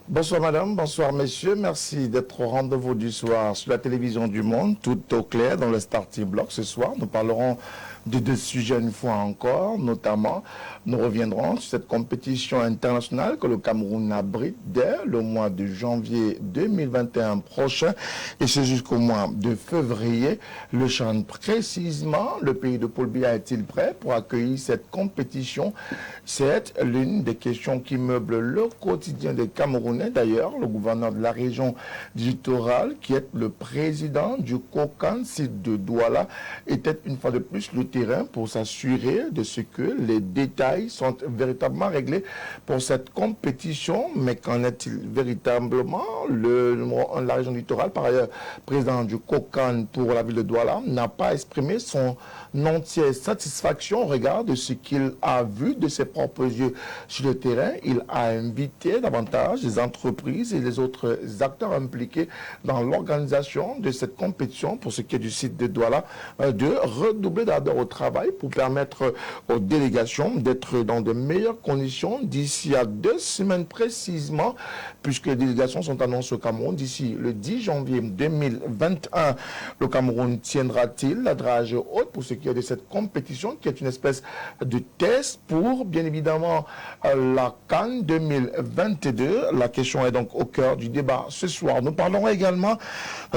Bonsoir madame, bonsoir messieurs, merci d'être au rendez-vous du soir sur la télévision du Monde, tout au clair dans le Starting Block. Ce soir, nous parlerons de deux sujets une fois encore, notamment nous reviendrons sur cette compétition internationale que le Cameroun abrite dès le mois de janvier 2021 prochain et c'est jusqu'au mois de février. Le chant précisément, le pays de Paul Biya est-il prêt pour accueillir cette compétition? C'est l'une des questions qui meublent le quotidien des Camerounais. D'ailleurs, le gouverneur de la région du littoral, qui est le président du COCAN, site de Douala, était une fois de plus le terrain pour s'assurer de ce que les détails sont véritablement réglés pour cette compétition. Mais qu'en est-il véritablement? Le numéro 1 de la région du littoral, par ailleurs président du COCAN pour la ville de Douala, n'a pas exprimé son entière satisfaction au regard de ce qu'il a vu de ses propres yeux sur le terrain. Il a invité davantage les entreprises et les autres acteurs impliqués dans l'organisation de cette compétition pour ce qui est du site de Douala de redoubler d'ardeur au travail pour permettre aux délégations d'être dans de meilleures conditions d'ici à 2 semaines précisément, puisque les délégations sont annoncées au Cameroun d'ici le 10 janvier 2021. Le Cameroun tiendra-t-il la dragée haute pour ce qui est de cette compétition qui est une espèce de test pour bien évidemment la CAN 2022? La question est donc au cœur du débat ce soir. Nous parlerons également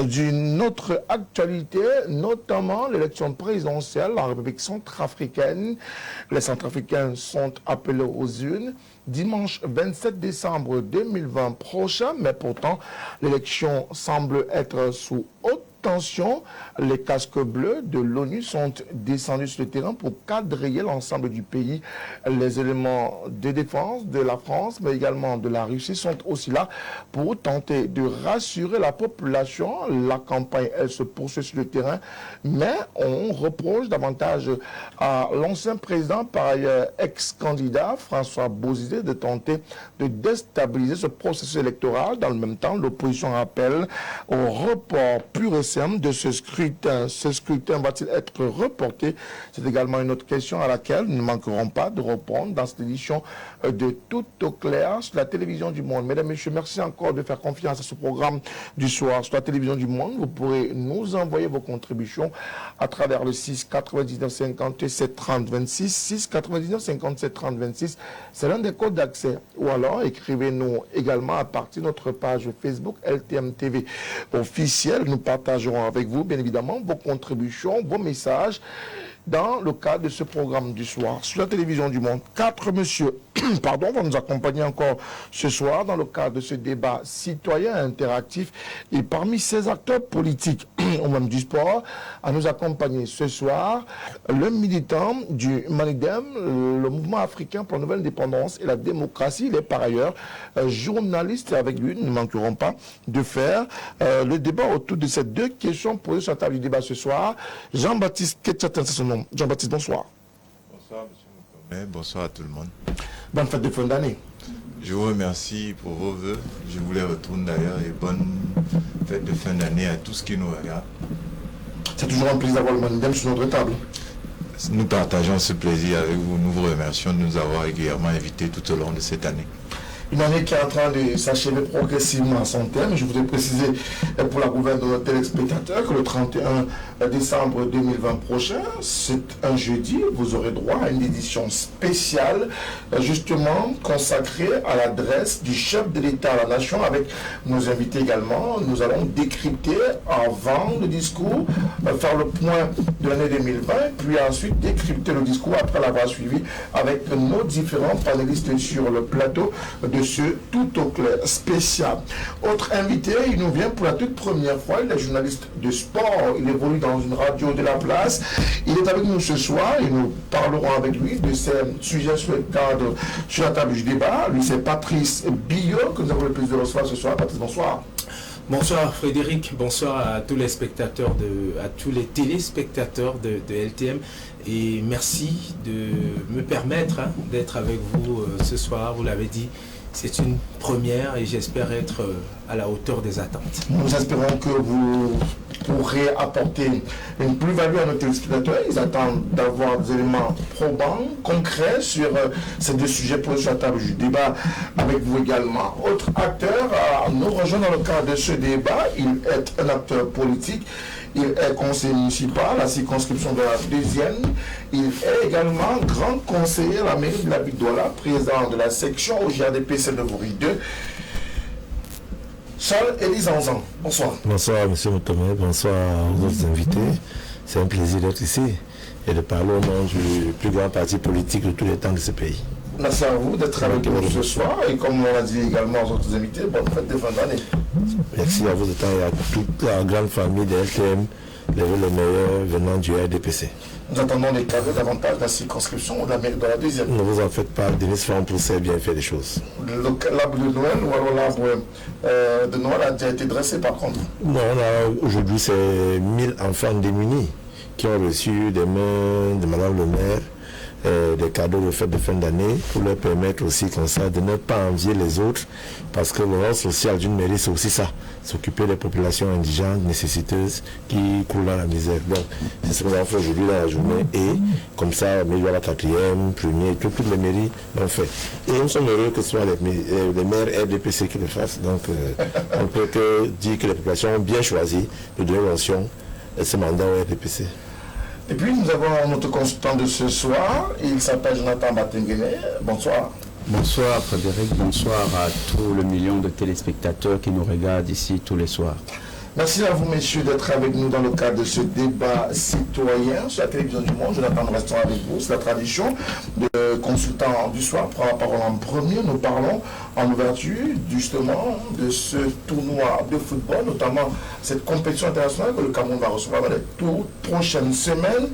d'une autre actualité, notamment l'élection présidentielle en République centrafricaine. Les Centrafricains sont appelés aux urnes dimanche 27 décembre 2020 prochain, mais pourtant l'élection semble être sous haute tension. Les casques bleus de l'ONU sont descendus sur le terrain pour quadriller l'ensemble du pays. Les éléments de défense de la France, mais également de la Russie, sont aussi là pour tenter de rassurer la population. La campagne, elle se poursuit sur le terrain, mais on reproche davantage à l'ancien président, par ailleurs ex-candidat, François Bozizé, de tenter de déstabiliser ce processus électoral. Dans le même temps, l'opposition appelle au report pur et simple de ce scrutin. Ce scrutin va-t-il être reporté? C'est également une autre question à laquelle nous ne manquerons pas de répondre dans cette édition de Tout au clair sur la télévision du Monde. Mesdames et messieurs, merci encore de faire confiance à ce programme du soir sur la télévision du Monde. Vous pourrez nous envoyer vos contributions à travers le 6 99 57 30 26, 6 99 57 30 26. C'est l'un des codes d'accès. Ou alors écrivez-nous également à partir de notre page Facebook LTM TV officielle. Nous partagerons avec vous, bien évidemment, vos contributions, vos messages dans le cadre de ce programme du soir sur la télévision du Monde. 4 messieurs vont nous accompagner encore ce soir dans le cadre de ce débat citoyen interactif. Et parmi ces acteurs politiques ou même du sport, à nous accompagner ce soir, le militant du MANIDEM, le mouvement africain pour la nouvelle indépendance et la démocratie. Il est par ailleurs journaliste. Avec lui, nous ne manquerons pas de faire le débat autour de ces deux questions posées sur la table du débat ce soir. Jean-Baptiste Ketchatin, c'est son nom. Jean-Baptiste, bonsoir. Bonsoir, monsieur Mokomet. Bonsoir à tout le monde. Bonne fête de fin d'année. Je vous remercie pour vos voeux. Je vous les retourne d'ailleurs et bonne fête de fin d'année à tous qui nous regardent. C'est toujours un plaisir d'avoir le MANIDEM sur notre table. Nous partageons ce plaisir avec vous. Nous vous remercions de nous avoir régulièrement invités tout au long de cette année. Une année qui est en train de s'achever progressivement à son terme. Je voudrais préciser pour la gouverne de nos téléspectateurs que le 31 décembre 2020 prochain, c'est un jeudi, vous aurez droit à une édition spéciale justement consacrée à l'adresse du chef de l'État à la nation avec nos invités également. Nous allons décrypter avant le discours, faire le point de l'année 2020, puis ensuite décrypter le discours après l'avoir suivi avec nos différents panélistes sur le plateau de ce Tout au clair spécial. Autre invité, il nous vient pour la toute première fois, il est journaliste de sport, il évolue dans une radio de la place, il est avec nous ce soir et nous parlerons avec lui de ces sujets sur le cadre, sur la table du débat. Lui c'est Patrice Billot que nous avons le plaisir de recevoir ce soir. Patrice, bonsoir. Bonsoir Frédéric, bonsoir à tous les spectateurs, à tous les téléspectateurs de LTM et merci de me permettre d'être avec vous ce soir, vous l'avez dit. C'est une première et j'espère être à la hauteur des attentes. Nous espérons que vous pourrait apporter une plus-value à nos téléspectateurs. Ils attendent d'avoir des éléments probants, concrets sur ces deux sujets posés sur la table du débat avec vous également. Autre acteur nous rejoint dans le cadre de ce débat. Il est un acteur politique. Il est conseiller municipal à la circonscription de la 2e. Il est également grand conseiller à la mairie de la ville de Douala, président de la section au GRDPC de Voury 2. Charles Élie Zanzan, bonsoir. Bonsoir M. Moutomé, bonsoir aux autres invités. C'est un plaisir d'être ici et de parler au nom du plus grand parti politique de tous les temps de ce pays. Merci à vous d'être avec nous ce soir et comme on l'a dit également aux autres invités, bonne fête de fin d'année. Merci à vous de temps et à toute la grande famille de LTM, les meilleurs venant du RDPC. Nous attendons des cadres davantage de la circonscription ou de la mairie de la 2e. Ne vous en faites pas, Denis Franck sait bien faire les choses. L'arbre de Noël ou alors l'arbre de Noël a déjà été dressé par contre? Non, aujourd'hui c'est 1000 enfants démunis qui ont reçu des mains de Madame le maire des cadeaux de fête de fin d'année pour leur permettre aussi comme ça de ne pas envier les autres parce que le rôle social d'une mairie c'est aussi ça, s'occuper des populations indigentes, nécessiteuses qui coulent dans la misère. Donc c'est ce que nous avons fait aujourd'hui dans la journée et comme ça, meilleur la 4e, premier, toutes les mairies l'ont fait. Et nous sommes heureux que ce soit les maires RDPC qui le fassent. Donc on ne peut que dire que les populations ont bien choisi de donner mention à ce mandat au RDPC. Et puis nous avons notre consultant de ce soir, il s'appelle Jonathan Batenguene. Bonsoir. Bonsoir Frédéric, bonsoir à tout le million de téléspectateurs qui nous regardent ici tous les soirs. Merci à vous messieurs d'être avec nous dans le cadre de ce débat citoyen sur la télévision du monde. Jonathan, nous restons avec vous, c'est la tradition. Le consultant du soir prend la parole en premier. Nous parlons en ouverture justement de ce tournoi de football, notamment cette compétition internationale que le Cameroun va recevoir dans les toutes prochaines semaines.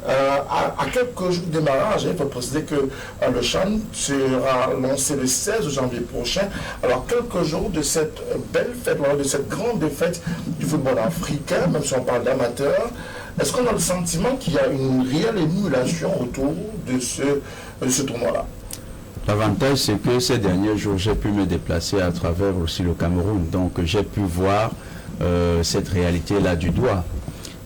À quelques jours de démarrage, il faut préciser que le CHAN sera lancé le 16 janvier prochain. Alors quelques jours de cette belle fête, de cette grande fête du football africain, même si on parle d'amateurs, est-ce qu'on a le sentiment qu'il y a une réelle émulation autour de ce tournoi-là? L'avantage, c'est que ces derniers jours, j'ai pu me déplacer à travers aussi le Cameroun. Donc, j'ai pu voir cette réalité-là du doigt.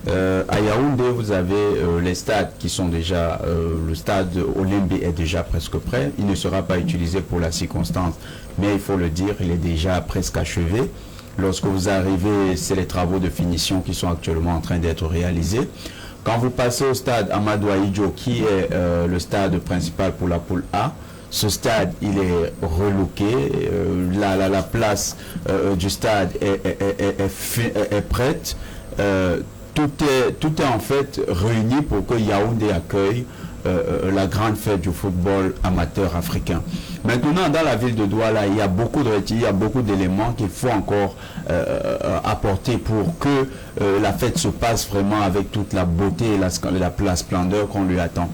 À Yaoundé, vous avez les stades qui sont déjà... le stade Olembe est déjà presque prêt. Il ne sera pas utilisé pour la circonstance, mais il faut le dire, il est déjà presque achevé. Lorsque vous arrivez, c'est les travaux de finition qui sont actuellement en train d'être réalisés. Quand vous passez au stade Amadou Ahidjo, qui est le stade principal pour la poule A, ce stade, il est relooké. La place du stade est prête. Tout est en fait réuni pour que Yaoundé accueille la grande fête du football amateur africain. Maintenant, dans la ville de Douala, il y a beaucoup d'éléments qu'il faut encore apporter pour que la fête se passe vraiment avec toute la beauté et la splendeur qu'on lui attend.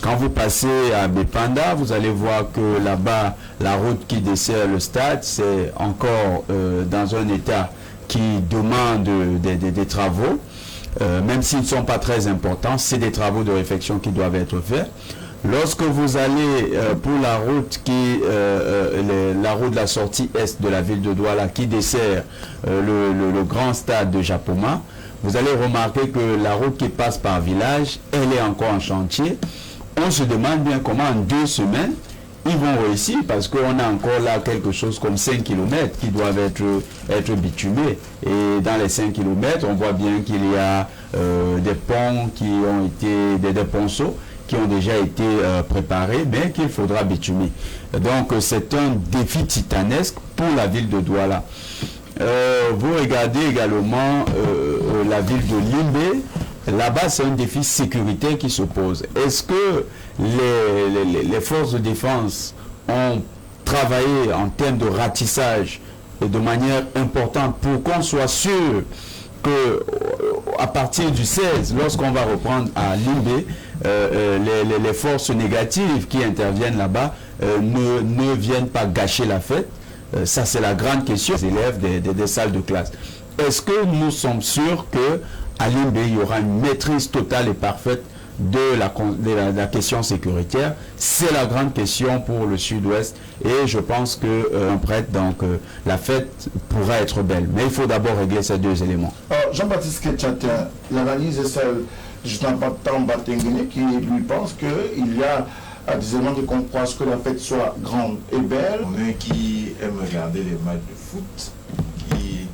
Quand vous passez à Bepanda, vous allez voir que là-bas, la route qui dessert le stade, c'est encore dans un état qui demande des travaux. Même s'ils ne sont pas très importants, c'est des travaux de réfection qui doivent être faits. Lorsque vous allez pour la route la route de la sortie est de la ville de Douala qui dessert le grand stade de Japoma, vous allez remarquer que la route qui passe par village, elle est encore en chantier. On se demande bien comment en 2 semaines, ils vont réussir parce qu'on a encore là quelque chose comme 5 km qui doivent être bitumés. Et dans les 5 km, on voit bien qu'il y a des ponts qui ont été, des ponceaux qui ont déjà été préparés, mais qu'il faudra bitumer. Donc c'est un défi titanesque pour la ville de Douala. Vous regardez également la ville de Limbe. Là-bas, c'est un défi sécuritaire qui se pose. Est-ce que les forces de défense ont travaillé en termes de ratissage de manière importante pour qu'on soit sûr que à partir du 16, lorsqu'on va reprendre à Limbe, les forces négatives qui interviennent là-bas ne viennent pas gâcher la fête? Ça, c'est la grande question des élèves des salles de classe. Est-ce que nous sommes sûrs que à Limbe, il y aura une maîtrise totale et parfaite de la question sécuritaire? C'est la grande question pour le sud-ouest et je pense que la fête pourra être belle. Mais il faut d'abord régler ces 2 éléments. Alors, Jean-Baptiste Ketchatin, l'analyse est celle de Jean-Baptiste Batenguene qui lui pense qu'il y a des éléments de comprendre que la fête soit grande et belle. On est qui aime regarder les matchs de foot, qui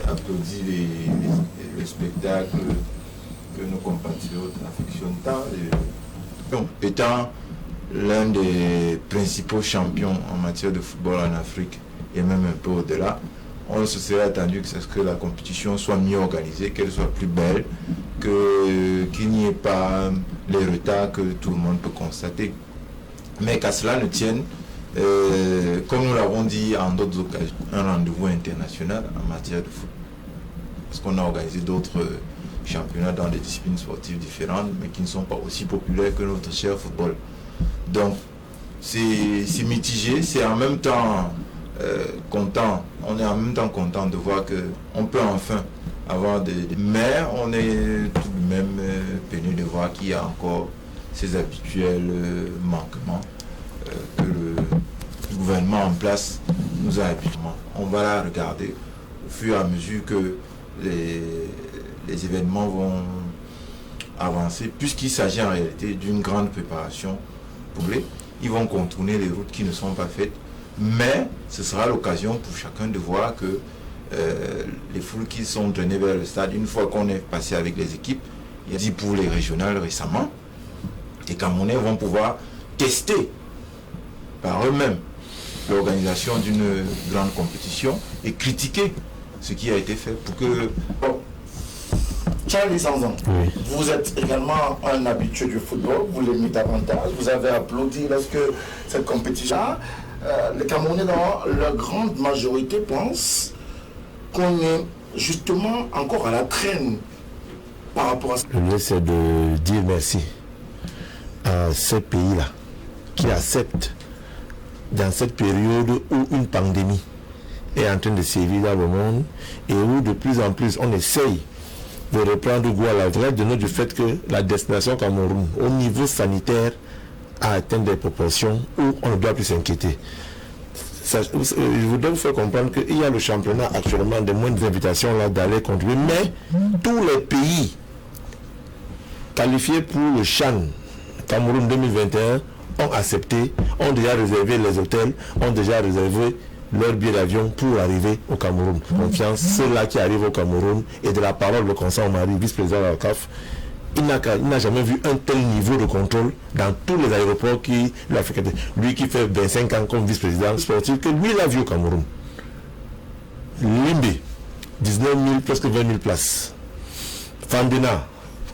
applaudit les spectacles que nos compatriotes affectionnent tant. Étant l'un des principaux champions en matière de football en Afrique et même un peu au-delà, on se serait attendu que la compétition soit mieux organisée, qu'elle soit plus belle, qu'il n'y ait pas les retards que tout le monde peut constater. Mais qu'à cela ne tienne, comme nous l'avons dit en d'autres occasions, un rendez-vous international en matière de foot. Parce qu'on a organisé d'autres championnats dans des disciplines sportives différentes, mais qui ne sont pas aussi populaires que notre cher football. Donc, c'est mitigé, c'est en même temps content, on est en même temps content de voir qu'on peut enfin avoir mais on est tout de même peiné de voir qu'il y a encore ces habituels manquements que le gouvernement en place nous a habitués. On va la regarder au fur et à mesure que les événements vont avancer, puisqu'il s'agit en réalité d'une grande préparation pour ils vont contourner les routes qui ne sont pas faites, mais ce sera l'occasion pour chacun de voir que les foules qui sont drainées vers le stade, une fois qu'on est passé avec les équipes, il y a dit pour les régionales récemment, les Camerounais vont pouvoir tester par eux-mêmes l'organisation d'une grande compétition et critiquer ce qui a été fait pour que... Bon. Charlie Sanzan, oui. Vous êtes également un habitué du football, vous l'aimez davantage, vous avez applaudi lorsque cette compétition... les Camerounais, dans leur grande majorité, pensent qu'on est justement encore à la traîne par rapport à ça. Le mieux, c'est de dire merci à ces pays-là qui acceptent, dans cette période où une pandémie est en train de sévir dans le monde et où de plus en plus on essaye de reprendre goût à la vraie de nous du fait que la destination Cameroun, au niveau sanitaire, a atteint des proportions où on ne doit plus s'inquiéter. Je voudrais vous faire comprendre qu'il y a le championnat actuellement de moins d'invitations là d'aller contribuer, mais tous les pays qualifiés pour le CHAN Cameroun 2021 ont accepté, ont déjà réservé les hôtels, ont déjà réservé leur billet d'avion pour arriver au Cameroun. Confiance, ceux-là qui arrivent au Cameroun, et de la parole de Constant Omari, vice-président de la CAF, il n'a jamais vu un tel niveau de contrôle dans tous les aéroports qui lui a fait. Lui qui fait 25 ans comme vice-président sportif, que lui l'a vu au Cameroun. Limbe, 19 000, presque 20 000 places. Fandena,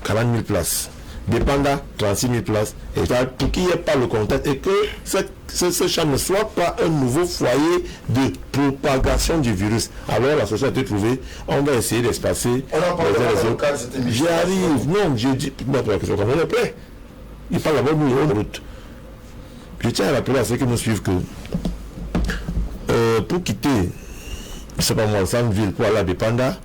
40 000 places. Dépenda, 36 000 places. Et pour qu'il n'y ait pas le contexte et que ce champ ne soit pas un nouveau foyer de propagation du virus. Alors la solution a été trouvée, on va essayer d'espacer les autres. J'y arrive, non, je dis, non, parce qu'on est prêt. Il parle d'abord nous en route. Je tiens à rappeler à ceux qui nous suivent que pour quitter, je ne sais pas moi, Samville pour aller à Dépenda,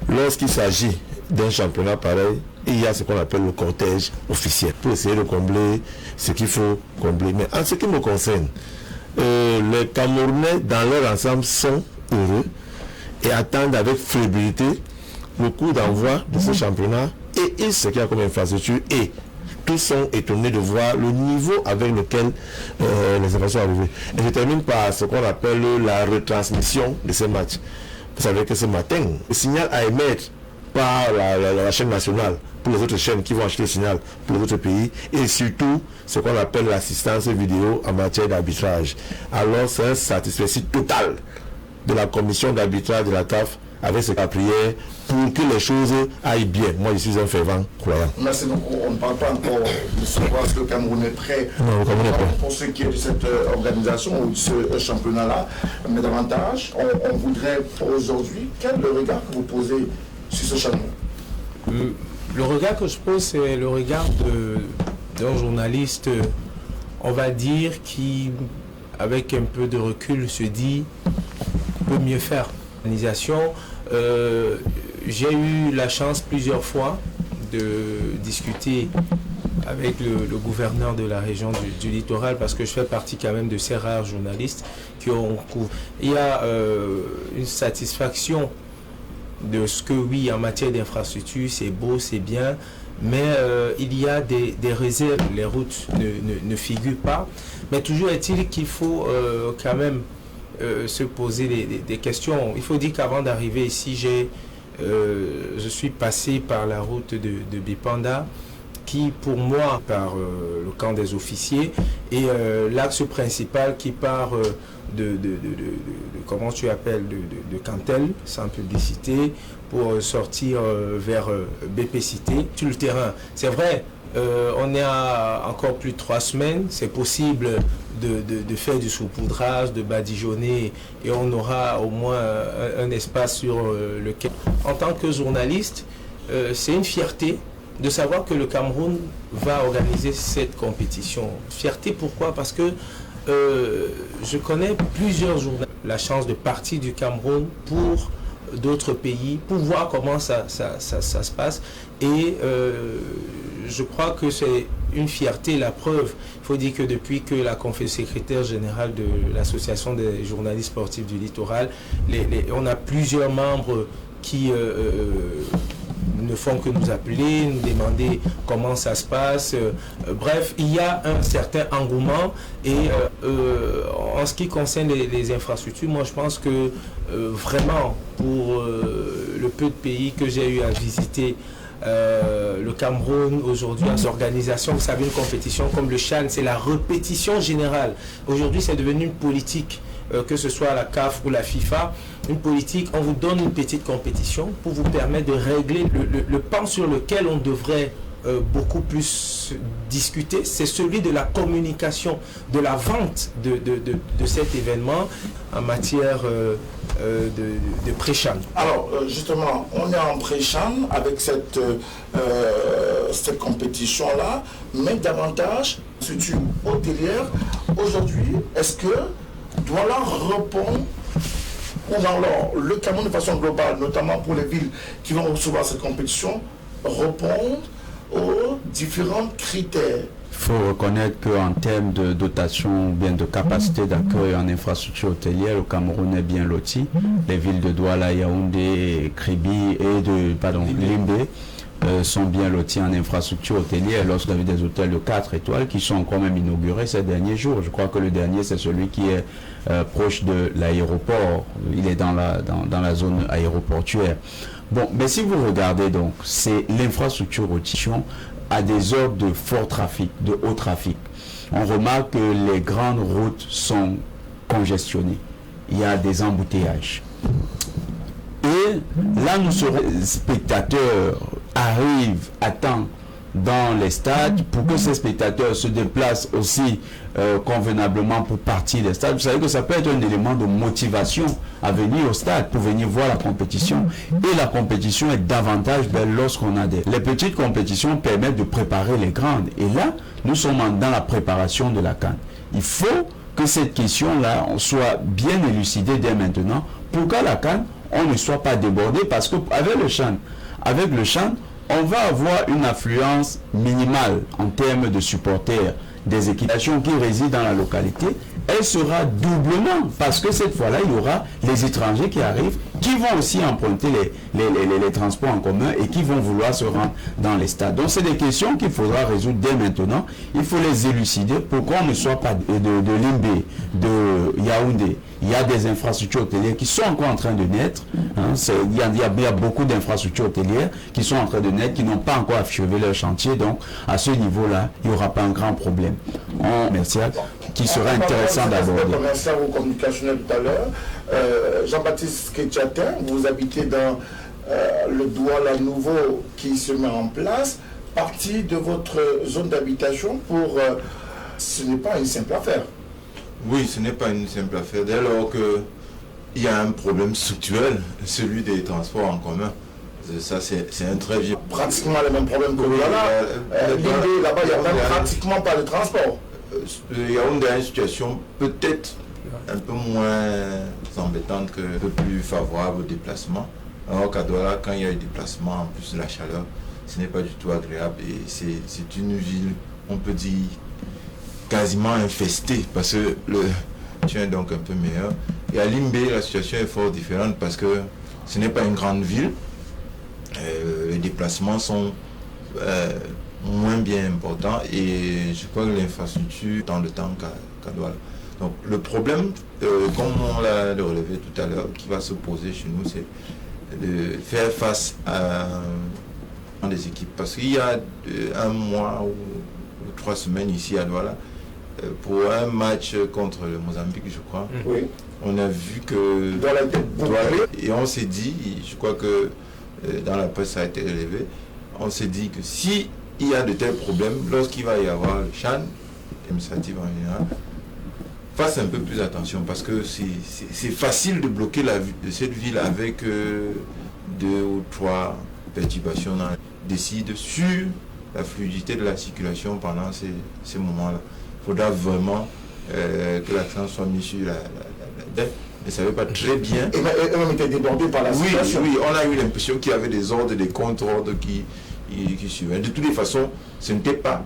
lorsqu'il s'agit d'un championnat pareil, il y a ce qu'on appelle le cortège officiel pour essayer de combler ce qu'il faut combler. Mais en ce qui me concerne, les Camerounais dans leur ensemble sont heureux et attendent avec fébrilité le coup d'envoi de ce championnat et ce qu'il y a comme infrastructure, et tous sont étonnés de voir le niveau avec lequel les événements sont arrivés. Et je termine par ce qu'on appelle la retransmission de ces matchs. Vous savez que ce matin, le signal à émettre par la chaîne nationale pour les autres chaînes qui vont acheter le signal pour les autres pays, et surtout ce qu'on appelle l'assistance vidéo en matière d'arbitrage. Alors c'est un satisfait total de la commission d'arbitrage de la CAF avec ce prière pour que les choses aillent bien. Moi je suis un fervent croyant. Merci beaucoup. On ne parle pas encore de savoir si le Cameroun est prêt, pour ce qui est de cette organisation ou de ce championnat-là, mais davantage, on voudrait aujourd'hui, quel est le regard que vous posez sur ce championnat? Le regard que je pose, c'est le regard d'un journaliste, on va dire, qui, avec un peu de recul, se dit peut mieux faire. J'ai eu la chance plusieurs fois de discuter avec le gouverneur de la région du littoral, parce que je fais partie quand même de ces rares journalistes qui ont... Il y a une satisfaction de ce que oui, en matière d'infrastructure, c'est beau, c'est bien, mais il y a des réserves. Les routes ne figurent pas, mais toujours est-il qu'il faut quand même se poser des questions. Il faut dire qu'avant d'arriver ici, je suis passé par la route de Bipanda, qui pour moi, par le camp des officiers, et l'axe principal qui part comment tu appelles, de Cantel, sans publicité, pour sortir vers BP Cité, sur le terrain. C'est vrai, on est à encore plus de 3 semaines, c'est possible de faire du saupoudrage, de badigeonner, et on aura au moins un espace sur lequel, en tant que journaliste, c'est une fierté de savoir que le Cameroun va organiser cette compétition. Fierté pourquoi? Parce que je connais plusieurs journalistes, la chance de partir du Cameroun pour d'autres pays, pour voir comment ça se passe, et je crois que c'est une fierté. La preuve, il faut dire que depuis que la secrétaire générale de l'association des journalistes sportifs du littoral, on a plusieurs membres qui ne font que nous appeler, nous demander comment ça se passe. Bref, il y a un certain engouement, et en ce qui concerne les infrastructures, moi je pense que vraiment pour le peu de pays que j'ai eu à visiter, le Cameroun aujourd'hui a des organisations, vous savez, une compétition comme le CHAN, c'est la répétition générale. Aujourd'hui c'est devenu une politique, que ce soit la CAF ou la FIFA, une politique, on vous donne une petite compétition pour vous permettre de régler le pan sur lequel on devrait beaucoup plus discuter, c'est celui de la communication, de la vente de cet événement en matière de pré-CHAN. Alors, justement, on est en pré-CHAN avec cette compétition-là, mais davantage, structure hôtelière. Aujourd'hui, est-ce que Douala répond, ou alors le Cameroun de façon globale, notamment pour les villes qui vont recevoir cette compétition, répondent aux différents critères? Il faut reconnaître qu'en termes de dotation ou bien de capacité d'accueil en infrastructure hôtelière, le Cameroun est bien loti. Les villes de Douala, Yaoundé, Kribi et Limbé sont bien lotis en infrastructure hôtelière. Lorsqu'il y avait des hôtels de 4 étoiles qui sont quand même inaugurés ces derniers jours. Je crois que le dernier, c'est celui qui est proche de l'aéroport. Il est dans la zone aéroportuaire. Bon, mais si vous regardez donc, c'est l'infrastructure hôtelière à des heures de fort trafic, de haut trafic. On remarque que les grandes routes sont congestionnées. Il y a des embouteillages. Et là, nous serons spectateurs, arrivent à temps dans les stades pour que ces spectateurs se déplacent aussi convenablement pour partir des stades. Vous savez que ça peut être un élément de motivation à venir au stade pour venir voir la compétition. Et la compétition est davantage belle lorsqu'on a les petites compétitions permettent de préparer les grandes. Et là, nous sommes dans la préparation de la CAN. Il faut que cette question-là soit bien élucidée dès maintenant pour qu'à la CAN, on ne soit pas débordé, parce qu'avec le CHAN, on va avoir une affluence minimale en termes de supporters des équipements qui résident dans la localité. Elle sera doublement, parce que cette fois-là, il y aura les étrangers qui arrivent, qui vont aussi emprunter les transports en commun et qui vont vouloir se rendre dans les stades. Donc, c'est des questions qu'il faudra résoudre dès maintenant. Il faut les élucider pour qu'on ne soit pas de Limbé, de Yaoundé. Il y a des infrastructures hôtelières qui sont encore en train de naître. Hein, il y a beaucoup d'infrastructures hôtelières qui sont en train de naître, qui n'ont pas encore achevé leur chantier. Donc, à ce niveau-là, il n'y aura pas un grand problème. Merci, qui sera intéressant d'aborder. Commercial ou communicationnel tout à l'heure. Jean-Baptiste Ketchatin, vous habitez dans le Douala nouveau qui se met en place. Partie de votre zone d'habitation pour... ce n'est pas une simple affaire. Oui, ce n'est pas une simple affaire. Dès lors qu'il y a un problème structurel, celui des transports en commun. Ça, c'est un très vieux. Pratiquement les mêmes problèmes que là-bas. L'idée, là-bas, il n'y a même pratiquement pas de transport. Yaoundé a une situation peut-être un peu moins embêtante que un peu plus favorable au déplacement. Alors qu'à Douala, quand il y a eu déplacement, en plus de la chaleur, ce n'est pas du tout agréable. Et c'est une ville, on peut dire, quasiment infestée, parce que le tien est donc un peu meilleur. Et à Limbé, la situation est fort différente parce que ce n'est pas une grande ville. Les déplacements sont moins bien importants et je crois que l'infrastructure tant de temps qu'à Douala. Donc le problème, comme on l'a relevé tout à l'heure, qui va se poser chez nous, c'est de faire face à des équipes. Parce qu'il y a un mois ou 3 semaines ici à Douala, pour un match contre le Mozambique, je crois, Oui. on a vu que Douala était Douala, et on s'est dit, je crois que dans la presse ça a été relevé, on s'est dit que si il y a de tels problèmes, lorsqu'il va y avoir le CHAN, administratif en général, fasse un peu plus attention parce que c'est facile de bloquer cette ville avec 2 ou 3 perturbations. Décide sur la fluidité de la circulation pendant ces moments-là. Il faudra vraiment que l'accent soit mis sur la dette. Mais ça ne veut pas très bien. Et même était débordé par la situation. Oui, on a eu l'impression qu'il y avait des ordres, des contre-ordres qui suivaient. De toutes les façons, ce n'était pas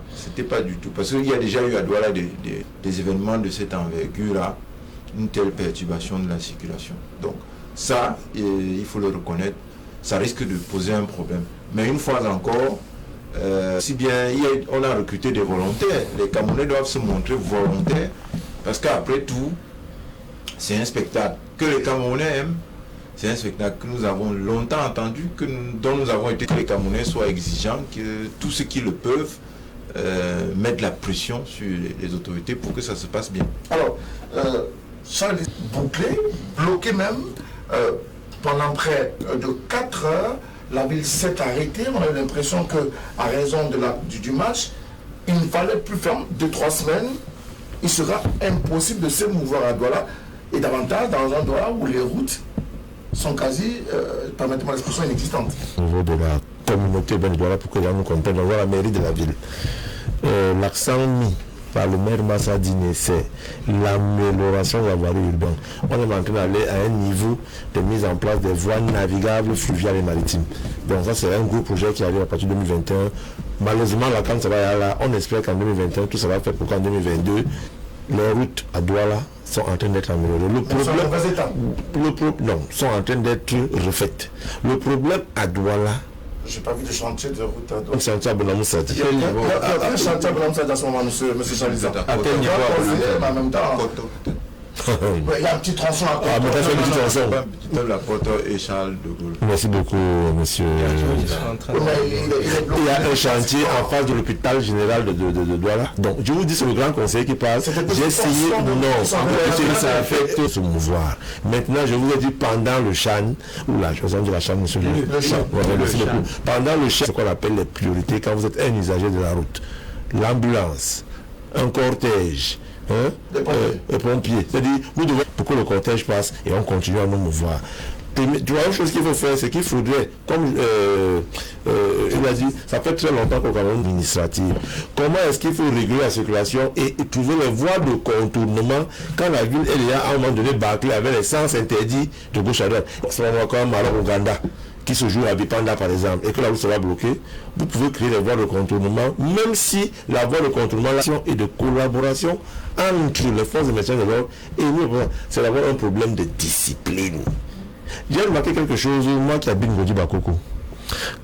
du tout. Parce qu'il y a déjà eu à Douala des événements de cette envergure-là, une telle perturbation de la circulation. Donc ça, il faut le reconnaître, ça risque de poser un problème. Mais une fois encore, si bien on a recruté des volontaires, les Camerounais doivent se montrer volontaires, parce qu'après tout, c'est un spectacle que les Camerounais aiment. C'est un spectacle que nous avons longtemps entendu, dont nous avons été que les Camerounais soient exigeants, que tous ceux qui le peuvent mettent la pression sur les autorités pour que ça se passe bien. Alors, Charles est bouclé, bloqué même, pendant près de 4 heures, la ville s'est arrêtée. On a eu l'impression qu'à raison du match, il ne fallait plus faire 2-3 semaines. Il sera impossible de se mouvoir à Douala, et davantage dans un Douala où les routes sont quasi, permettez-moi l'expression, inexistantes. Au niveau de la communauté urbaine de Douala, pour que les gens nous comprennent, on voit la mairie de la ville. L'accent mis par le maire Massa Diné, c'est l'amélioration de la voirie urbaine. On est en train d'aller à un niveau de mise en place des voies navigables, fluviales et maritimes. Donc ça, c'est un gros projet qui arrive à partir de 2021. Malheureusement, là, quand ça va aller là, on espère qu'en 2021, tout ça va faire pour qu'en 2022, les routes à Douala sont en train d'être améliorées. Sont en train d'être refaites. Le problème à Douala, j'ai pas vu de chantier de route à Douala. un chantier à Bonamoussadi. Il y a un chantier à Bonamoussadi à ce moment, monsieur Chaliza. À quel niveau? En même temps, il y a un petit tronçon à côté. La Porte et Charles de Gaulle. Merci beaucoup, monsieur. Il y a un chantier en face de l'hôpital général de Douala. Donc, je vous dis, c'est le grand conseil qui passe. J'ai essayé, ça affecte se mouvoir. Maintenant, je vous ai dit, pendant le CHAN, ou la chose de la CHAN, monsieur le CHAN. Pendant le CHAN, c'est ce qu'on appelle les priorités quand vous êtes un usager de la route. L'ambulance, un cortège, les pompiers. C'est-à-dire, vous devez, pour que le cortège passe et on continue à nous mouvoir. Tu vois, une chose qu'il faut faire, c'est qu'il faudrait, comme il a dit, ça fait très longtemps qu'on parle administratif. Comment est-ce qu'il faut réguler la circulation et trouver les voies de contournement quand la ville est là à un moment donné bâclée avec les sens interdits de gauche à droite. C'est comme Maroc-Ouganda qui se joue à Bipanda par exemple, et que la route sera bloquée, vous pouvez créer des voies de contournement, même si la voie de contournement est de collaboration entre les forces de maintien de l'ordre et nous, c'est d'avoir un problème de discipline. J'ai remarqué quelque chose, moi qui habite Ngodi Bakoko.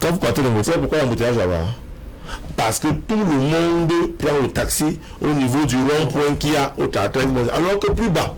Quand vous partez de Ngodi, pourquoi il y a un embouteillage là-bas? Parce que tout le monde prend le taxi au niveau du rond-point qu'il y a au Tartare, alors que plus bas,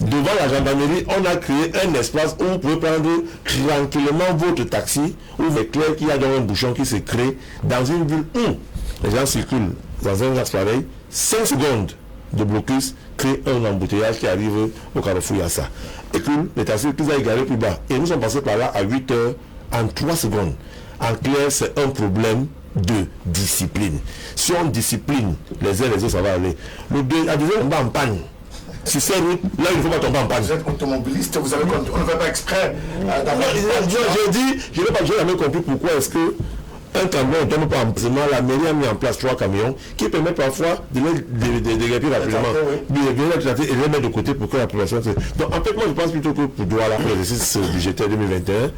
devant la gendarmerie, on a créé un espace où vous pouvez prendre tranquillement votre taxi, où il est clair qu'il y a donc un bouchon qui se crée dans une ville où les gens circulent dans un axe pareil, 5 secondes de blocus crée un embouteillage qui arrive au carrefour Yassa. Et que les taxis tous à égaré plus bas. Et nous sommes passés par là à 8 heures en 3 secondes. En clair, c'est un problème de discipline. Si on discipline les uns les autres, ça va aller. La deuxième, on va en panne. Sur ces routes, là, il ne faut pas tomber en panne. Vous êtes automobiliste, vous avez on ne fait pas exprès d'avoir... Je n'ai pas jamais compris pourquoi est-ce que un camion ne tombe pas en panne. La mairie a mis en place 3 camions qui permettent parfois de les déguerpir rapidement. De les mettre de côté pour que la population... Donc, en fait, moi, je pense plutôt que pour Douala, pour l'exercice budgétaire 2021,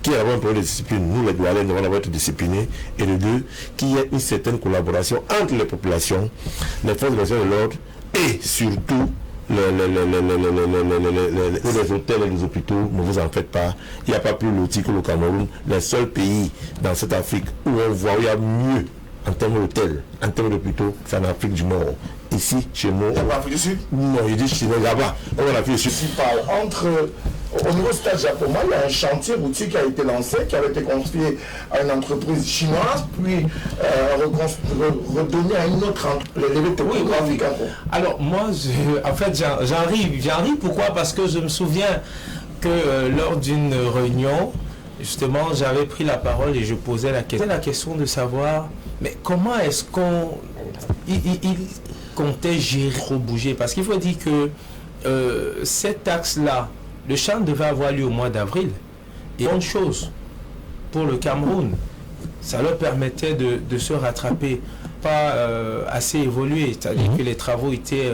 qu'il y a un problème de discipline. Nous, les Doualais, nous devons être disciplinés. Et le 2, qu'il y ait une certaine collaboration entre les populations, les forces de l'ordre et surtout les hôtels et les hôpitaux, ne vous en faites pas. Il n'y a pas plus loti que le Cameroun. Les seuls pays dans cette Afrique où on voit où il y a mieux en termes d'hôtels, en termes d'hôpitaux, c'est en Afrique du Nord. Ici, chez nous. En Afrique du Sud? Non, il dit chez nous là-bas. On va l'Afrique du Sud. Si parle au niveau stade japonais, il y a un chantier routier qui a été lancé, qui avait été confié à une entreprise chinoise, puis redonné à une autre entreprise, les topographiques. Alors moi, en fait, j'en ris. Pourquoi? Parce que je me souviens que lors d'une réunion, justement, j'avais pris la parole et je posais la question de savoir, mais comment est-ce qu'on comptait gérer, trop bouger? Parce qu'il faut dire que cette taxe-là, le CHAN devait avoir lieu au mois d'avril. Et bonne chose pour le Cameroun, ça leur permettait de se rattraper, pas assez évolué, c'est-à-dire que les travaux étaient,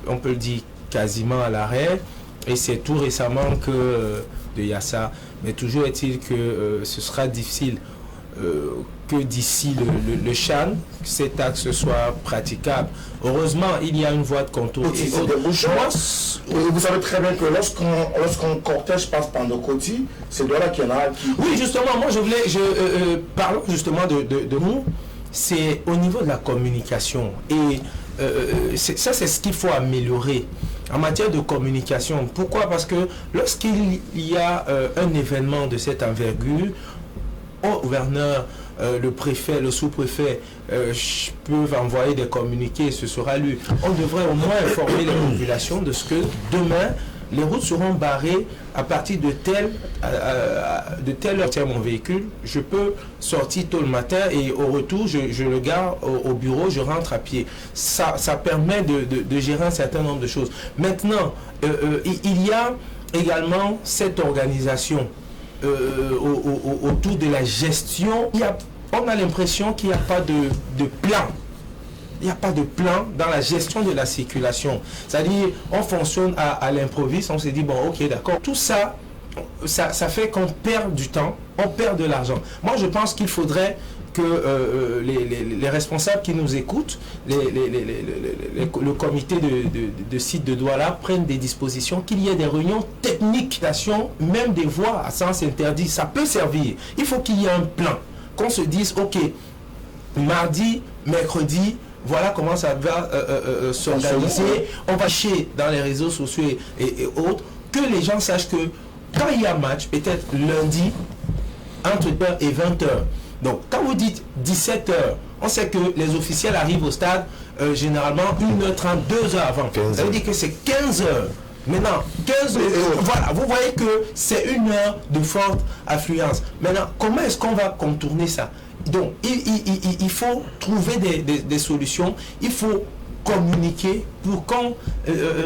on peut le dire, quasiment à l'arrêt. Et c'est tout récemment que il y a ça. Mais toujours est-il que ce sera difficile que d'ici le CHAN, que cette taxe soit praticable. Heureusement, il y a une voie de contour. Vous savez très bien que lorsqu'un cortège passe par nos côtés, c'est de là qu'il y en a qui... Oui, justement, moi parlons justement de nous, c'est au niveau de la communication. Et ça, c'est ce qu'il faut améliorer en matière de communication. Pourquoi? Parce que lorsqu'il y a un événement de cette envergure, au gouverneur, le préfet, le sous-préfet peuvent envoyer des communiqués, ce sera lu. On devrait au moins informer les populations de ce que demain, les routes seront barrées à partir de telle heure. Tiens, mon véhicule, je peux sortir tôt le matin et au retour, je le gare au bureau, je rentre à pied. Ça permet de gérer un certain nombre de choses. Maintenant, il y a également cette organisation autour de la gestion. On a l'impression qu'il n'y a pas de plan. Il n'y a pas de plan dans la gestion de la circulation. C'est-à-dire, on fonctionne à l'improviste, on se dit, bon, ok, d'accord. Tout ça, ça fait qu'on perd du temps, on perd de l'argent. Moi, je pense qu'il faudrait que les responsables qui nous écoutent, le comité de site de Douala prennent des dispositions, qu'il y ait des réunions techniques, même des voies à sens interdit, ça peut servir. Il faut qu'il y ait un plan, qu'on se dise, ok, mardi, mercredi, voilà comment ça va s'organiser. On va chier dans les réseaux sociaux et autres, que les gens sachent que quand il y a match, peut-être lundi, entre 20h et 20h, donc, quand vous dites 17h, on sait que les officiels arrivent au stade généralement 1h30, 2h avant. Ça veut dire que c'est 15h. Maintenant, 15h, voilà, vous voyez que c'est une heure de forte affluence. Maintenant, comment est-ce qu'on va contourner ça? Donc, il faut trouver des solutions. Il faut communiquer pour qu'on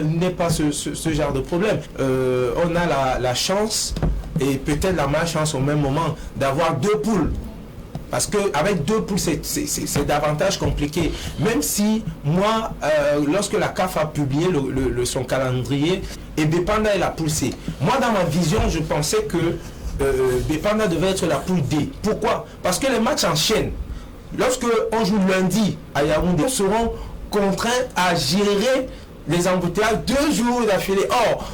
n'ait pas ce genre de problème. On a la chance, et peut-être la malchance au même moment, d'avoir 2 poules. Parce qu'avec 2 poules, c'est davantage compliqué. Même si, moi, lorsque la CAF a publié son calendrier, et Bépanda est la poule C. Moi, dans ma vision, je pensais que Bépanda devait être la poule D. Pourquoi? Parce que les matchs enchaînent. Lorsque on joue lundi à Yaoundé, nous serons contraints à gérer les embouteillages 2 jours d'affilée. Or,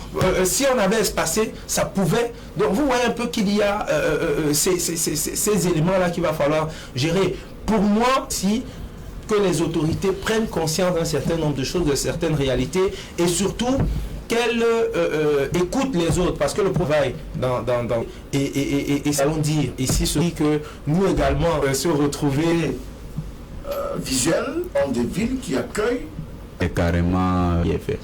si on avait espacé, ça pouvait... Donc, vous voyez un peu qu'il y a ces éléments-là qu'il va falloir gérer. Pour moi, si que les autorités prennent conscience d'un certain nombre de choses, de certaines réalités, et surtout qu'elles écoutent les autres, parce que le travail et allons dire ici ce que nous également se retrouver visuel dans des villes qui accueillent. Et carrément il est fait.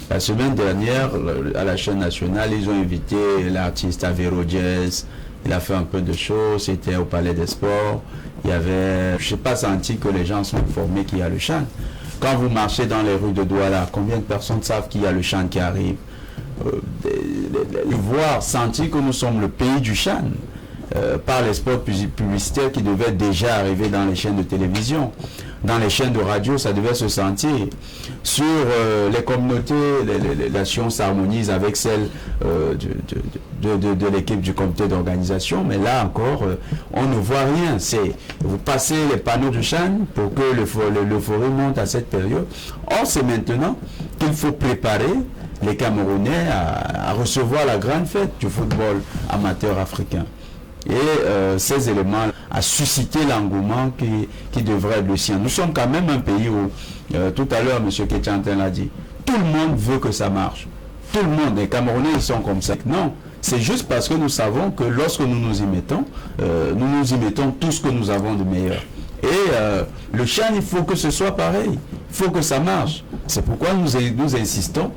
La semaine dernière, à la chaîne nationale, ils ont invité l'artiste Avero Jazz. Il a fait un peu de choses, c'était au Palais des Sports. Il y avait, je n'ai pas senti que les gens sont informés qu'il y a le CHAN. Quand vous marchez dans les rues de Douala, combien de personnes savent qu'il y a le CHAN qui arrive? Voir, sentir que nous sommes le pays du CHAN, par les spots publicitaires qui devaient déjà arriver dans les chaînes de télévision. Dans les chaînes de radio, ça devait se sentir. Sur les communautés, la science s'harmonise avec celle de l'équipe du comité d'organisation, mais là encore, on ne voit rien. Vous passez les panneaux du CHAN pour que l'euphorie monte à cette période. Or, c'est maintenant qu'il faut préparer les Camerounais à recevoir la grande fête du football amateur africain. Et ces éléments a suscité l'engouement qui devrait être le sien. Nous sommes quand même un pays où, tout à l'heure, M. Ketchantin l'a dit, tout le monde veut que ça marche. Tout le monde, les Camerounais, ils sont comme ça. Non, c'est juste parce que nous savons que lorsque nous nous y mettons tout ce que nous avons de meilleur. Et le CHAN, il faut que ce soit pareil. Il faut que ça marche. C'est pourquoi nous insistons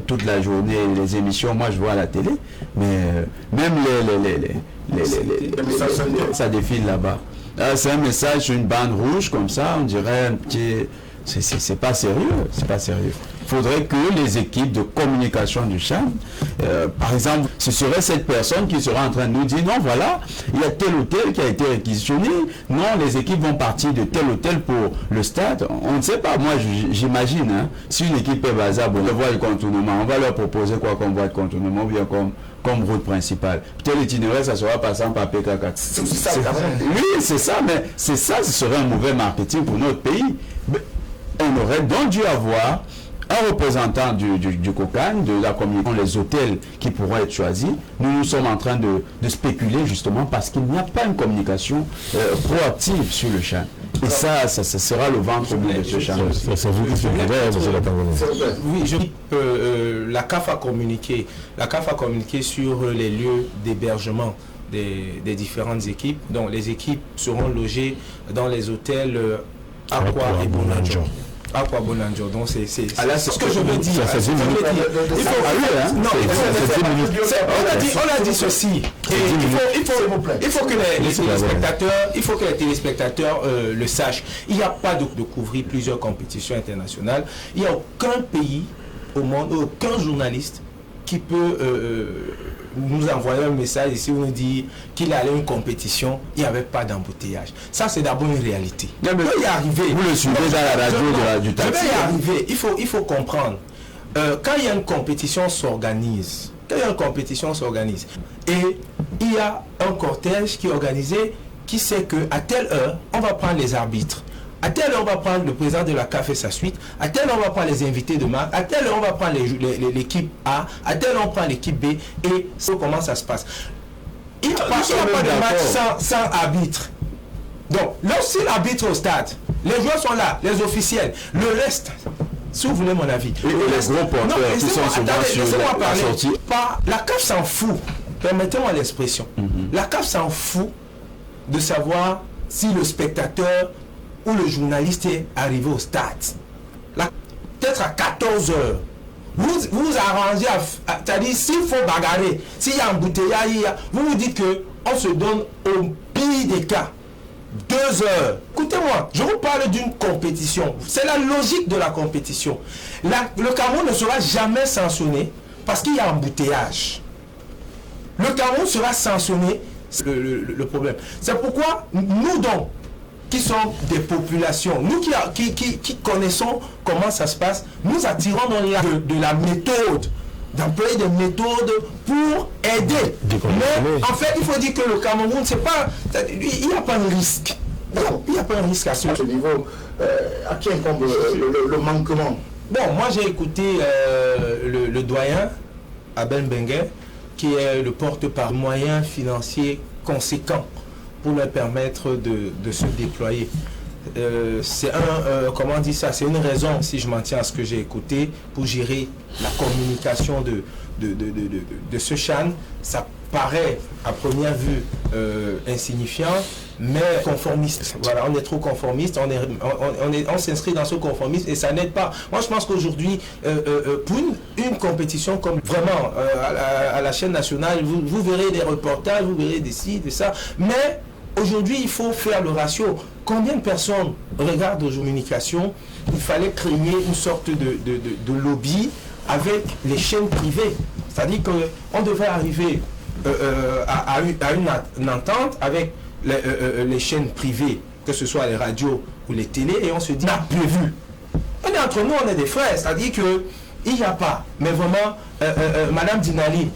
toute la journée, les émissions, moi je vois à la télé, mais même ça défile là-bas. C'est un message sur une bande rouge comme ça, on dirait un petit... C'est pas sérieux, c'est pas sérieux. Il faudrait que les équipes de communication du CHAN, par exemple, ce serait cette personne qui sera en train de nous dire, non, voilà, il y a tel hôtel qui a été réquisitionné, non, les équipes vont partir de tel hôtel pour le stade. On ne sait pas, moi j'imagine, hein, si une équipe est basée à Bonne voie de contournement, on va leur proposer quoi comme voie de contournement, ou bien comme route principale. Peut-être l'itinéraire, ça sera passant par PK4. Oui, c'est ça, mais c'est ça, ce serait un mauvais marketing pour notre pays. Mais on aurait donc dû avoir un représentant du COCAN, de la communication, les hôtels qui pourront être choisis. Nous sommes en train de spéculer justement parce qu'il n'y a pas une communication proactive sur le CHAN. Et ça sera le ventre de ce CHAN. C'est vous qui Oui, je dis la CAF a communiqué. La CAF a communiqué sur les lieux d'hébergement des différentes équipes. Donc les équipes seront logées dans les hôtels Aqua et Bonanjo. Aqua Bonanjo. Donc c'est ce que je veux dire. On a dit ceci. Il faut que les téléspectateurs le sachent. Il n'y a pas de couvrir plusieurs compétitions internationales. Il n'y a aucun pays au monde, aucun journaliste qui peut nous envoyer un message ici où on dit qu'il allait à une compétition, il n'y avait pas d'embouteillage. Ça, c'est d'abord une réalité. On peut y arriver. Vous le suivez dans la radio du taxi. Je vais y arriver. Il faut comprendre. Quand il y a une compétition s'organise, et il y a un cortège qui est organisé, qui sait qu'à telle heure, on va prendre les arbitres. À telle heure, on va prendre le président de la CAF et sa suite. À telle heure, on va prendre les invités de marque. À telle heure, on va prendre l'équipe A. À telle heure, on prend l'équipe B. Et c'est comment ça se passe. Il n'y a pas de match sans arbitre. Donc, lorsqu'il arbitre au stade, les joueurs sont là, les officiels. Le reste, si vous voulez mon avis. Et les gros porteurs qui sont souvent sur la sortie. La CAF s'en fout. Permettez-moi l'expression. La CAF s'en fout de savoir si le spectateur où le journaliste est arrivé au stade. Peut-être à 14 heures. Vous arrangez, c'est-à-dire s'il faut bagarrer, s'il y a embouteillage, vous vous dites qu'on se donne au pire des cas 2 heures. Écoutez-moi, je vous parle d'une compétition. C'est la logique de la compétition. Le Cameroun ne sera jamais sanctionné parce qu'il y a embouteillage. Le Cameroun sera sanctionné, c'est le problème. C'est pourquoi nous donc, qui sont des populations, nous qui connaissons comment ça se passe, nous attirons dans de la méthode, d'employer des méthodes pour aider. Mais en fait, il faut dire que le Cameroun, c'est pas, il n'y a pas de risque. Il n'y a pas de risque à ce niveau. À qui incombe le manquement? Bon, moi j'ai écouté le doyen, Abel Benguet, qui est le porte-parole moyen financier conséquent pour leur permettre de se déployer. C'est comment on dit ça, c'est une raison, si je m'en tiens à ce que j'ai écouté, pour gérer la communication de ce CHAN. Ça paraît à première vue insignifiant, mais conformiste. Voilà, on est trop conformiste, on s'inscrit dans ce conformisme et ça n'aide pas. Moi je pense qu'aujourd'hui, pour une compétition comme vraiment à la chaîne nationale, vous verrez des reportages, vous verrez des ci, de ça, mais aujourd'hui, il faut faire le ratio. Combien de personnes regardent aux communications? Il fallait créer une sorte de lobby avec les chaînes privées. C'est-à-dire qu'on devait arriver à une entente avec les chaînes privées, que ce soit les radios ou les télés, et on se dit, on a prévu. On est entre nous, on est des frères. C'est-à-dire qu'il n'y a pas. Mais vraiment, Madame Dinali,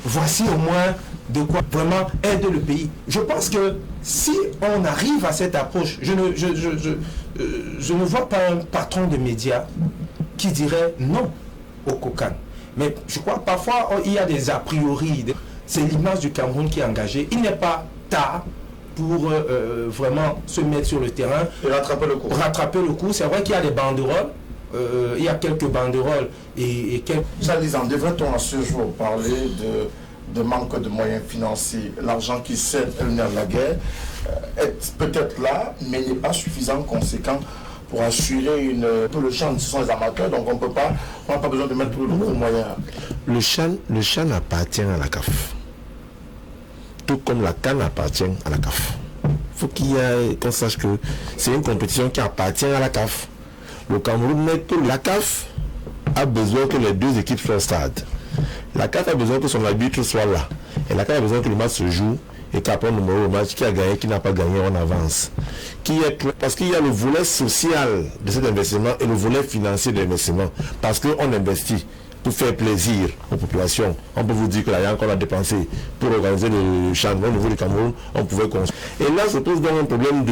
voici au moins de quoi vraiment aider le pays. Je pense que si on arrive à cette approche, je ne vois pas un patron de médias qui dirait non. au COCAN. Mais je crois que parfois, il y a des a priori. C'est l'image du Cameroun qui est engagée. Il n'est pas tard pour vraiment se mettre sur le terrain. Et rattraper le coup. Rattraper le coup. C'est vrai qu'il y a des banderoles. Il y a quelques banderoles et quelques... Jean-Lisant, devrait-on à ce jour parler de manque de moyens financiers? L'argent qui sert à la guerre est peut-être là, mais n'est pas suffisant, conséquent pour assurer le CHAN. Ce sont les amateurs, donc on n'a pas besoin de mettre tous les moyens. Le CHAN appartient à la CAF. Tout comme la CAN appartient à la CAF. Il faut qu'on sache que c'est une compétition qui appartient à la CAF. Le Cameroun n'est que la CAF a besoin que les deux équipes soient au stade. La CAF a besoin que son arbitre soit là. Et la CAF a besoin que le match se joue et qu'après on numéro le match, qui a gagné, qui n'a pas gagné, on avance. Parce qu'il y a le volet social de cet investissement et le volet financier de l'investissement. Parce qu'on investit pour faire plaisir aux populations. On peut vous dire que l'argent qu'on a dépensé pour organiser le CHAN au niveau du Cameroun, on pouvait construire. Et là se pose donc un problème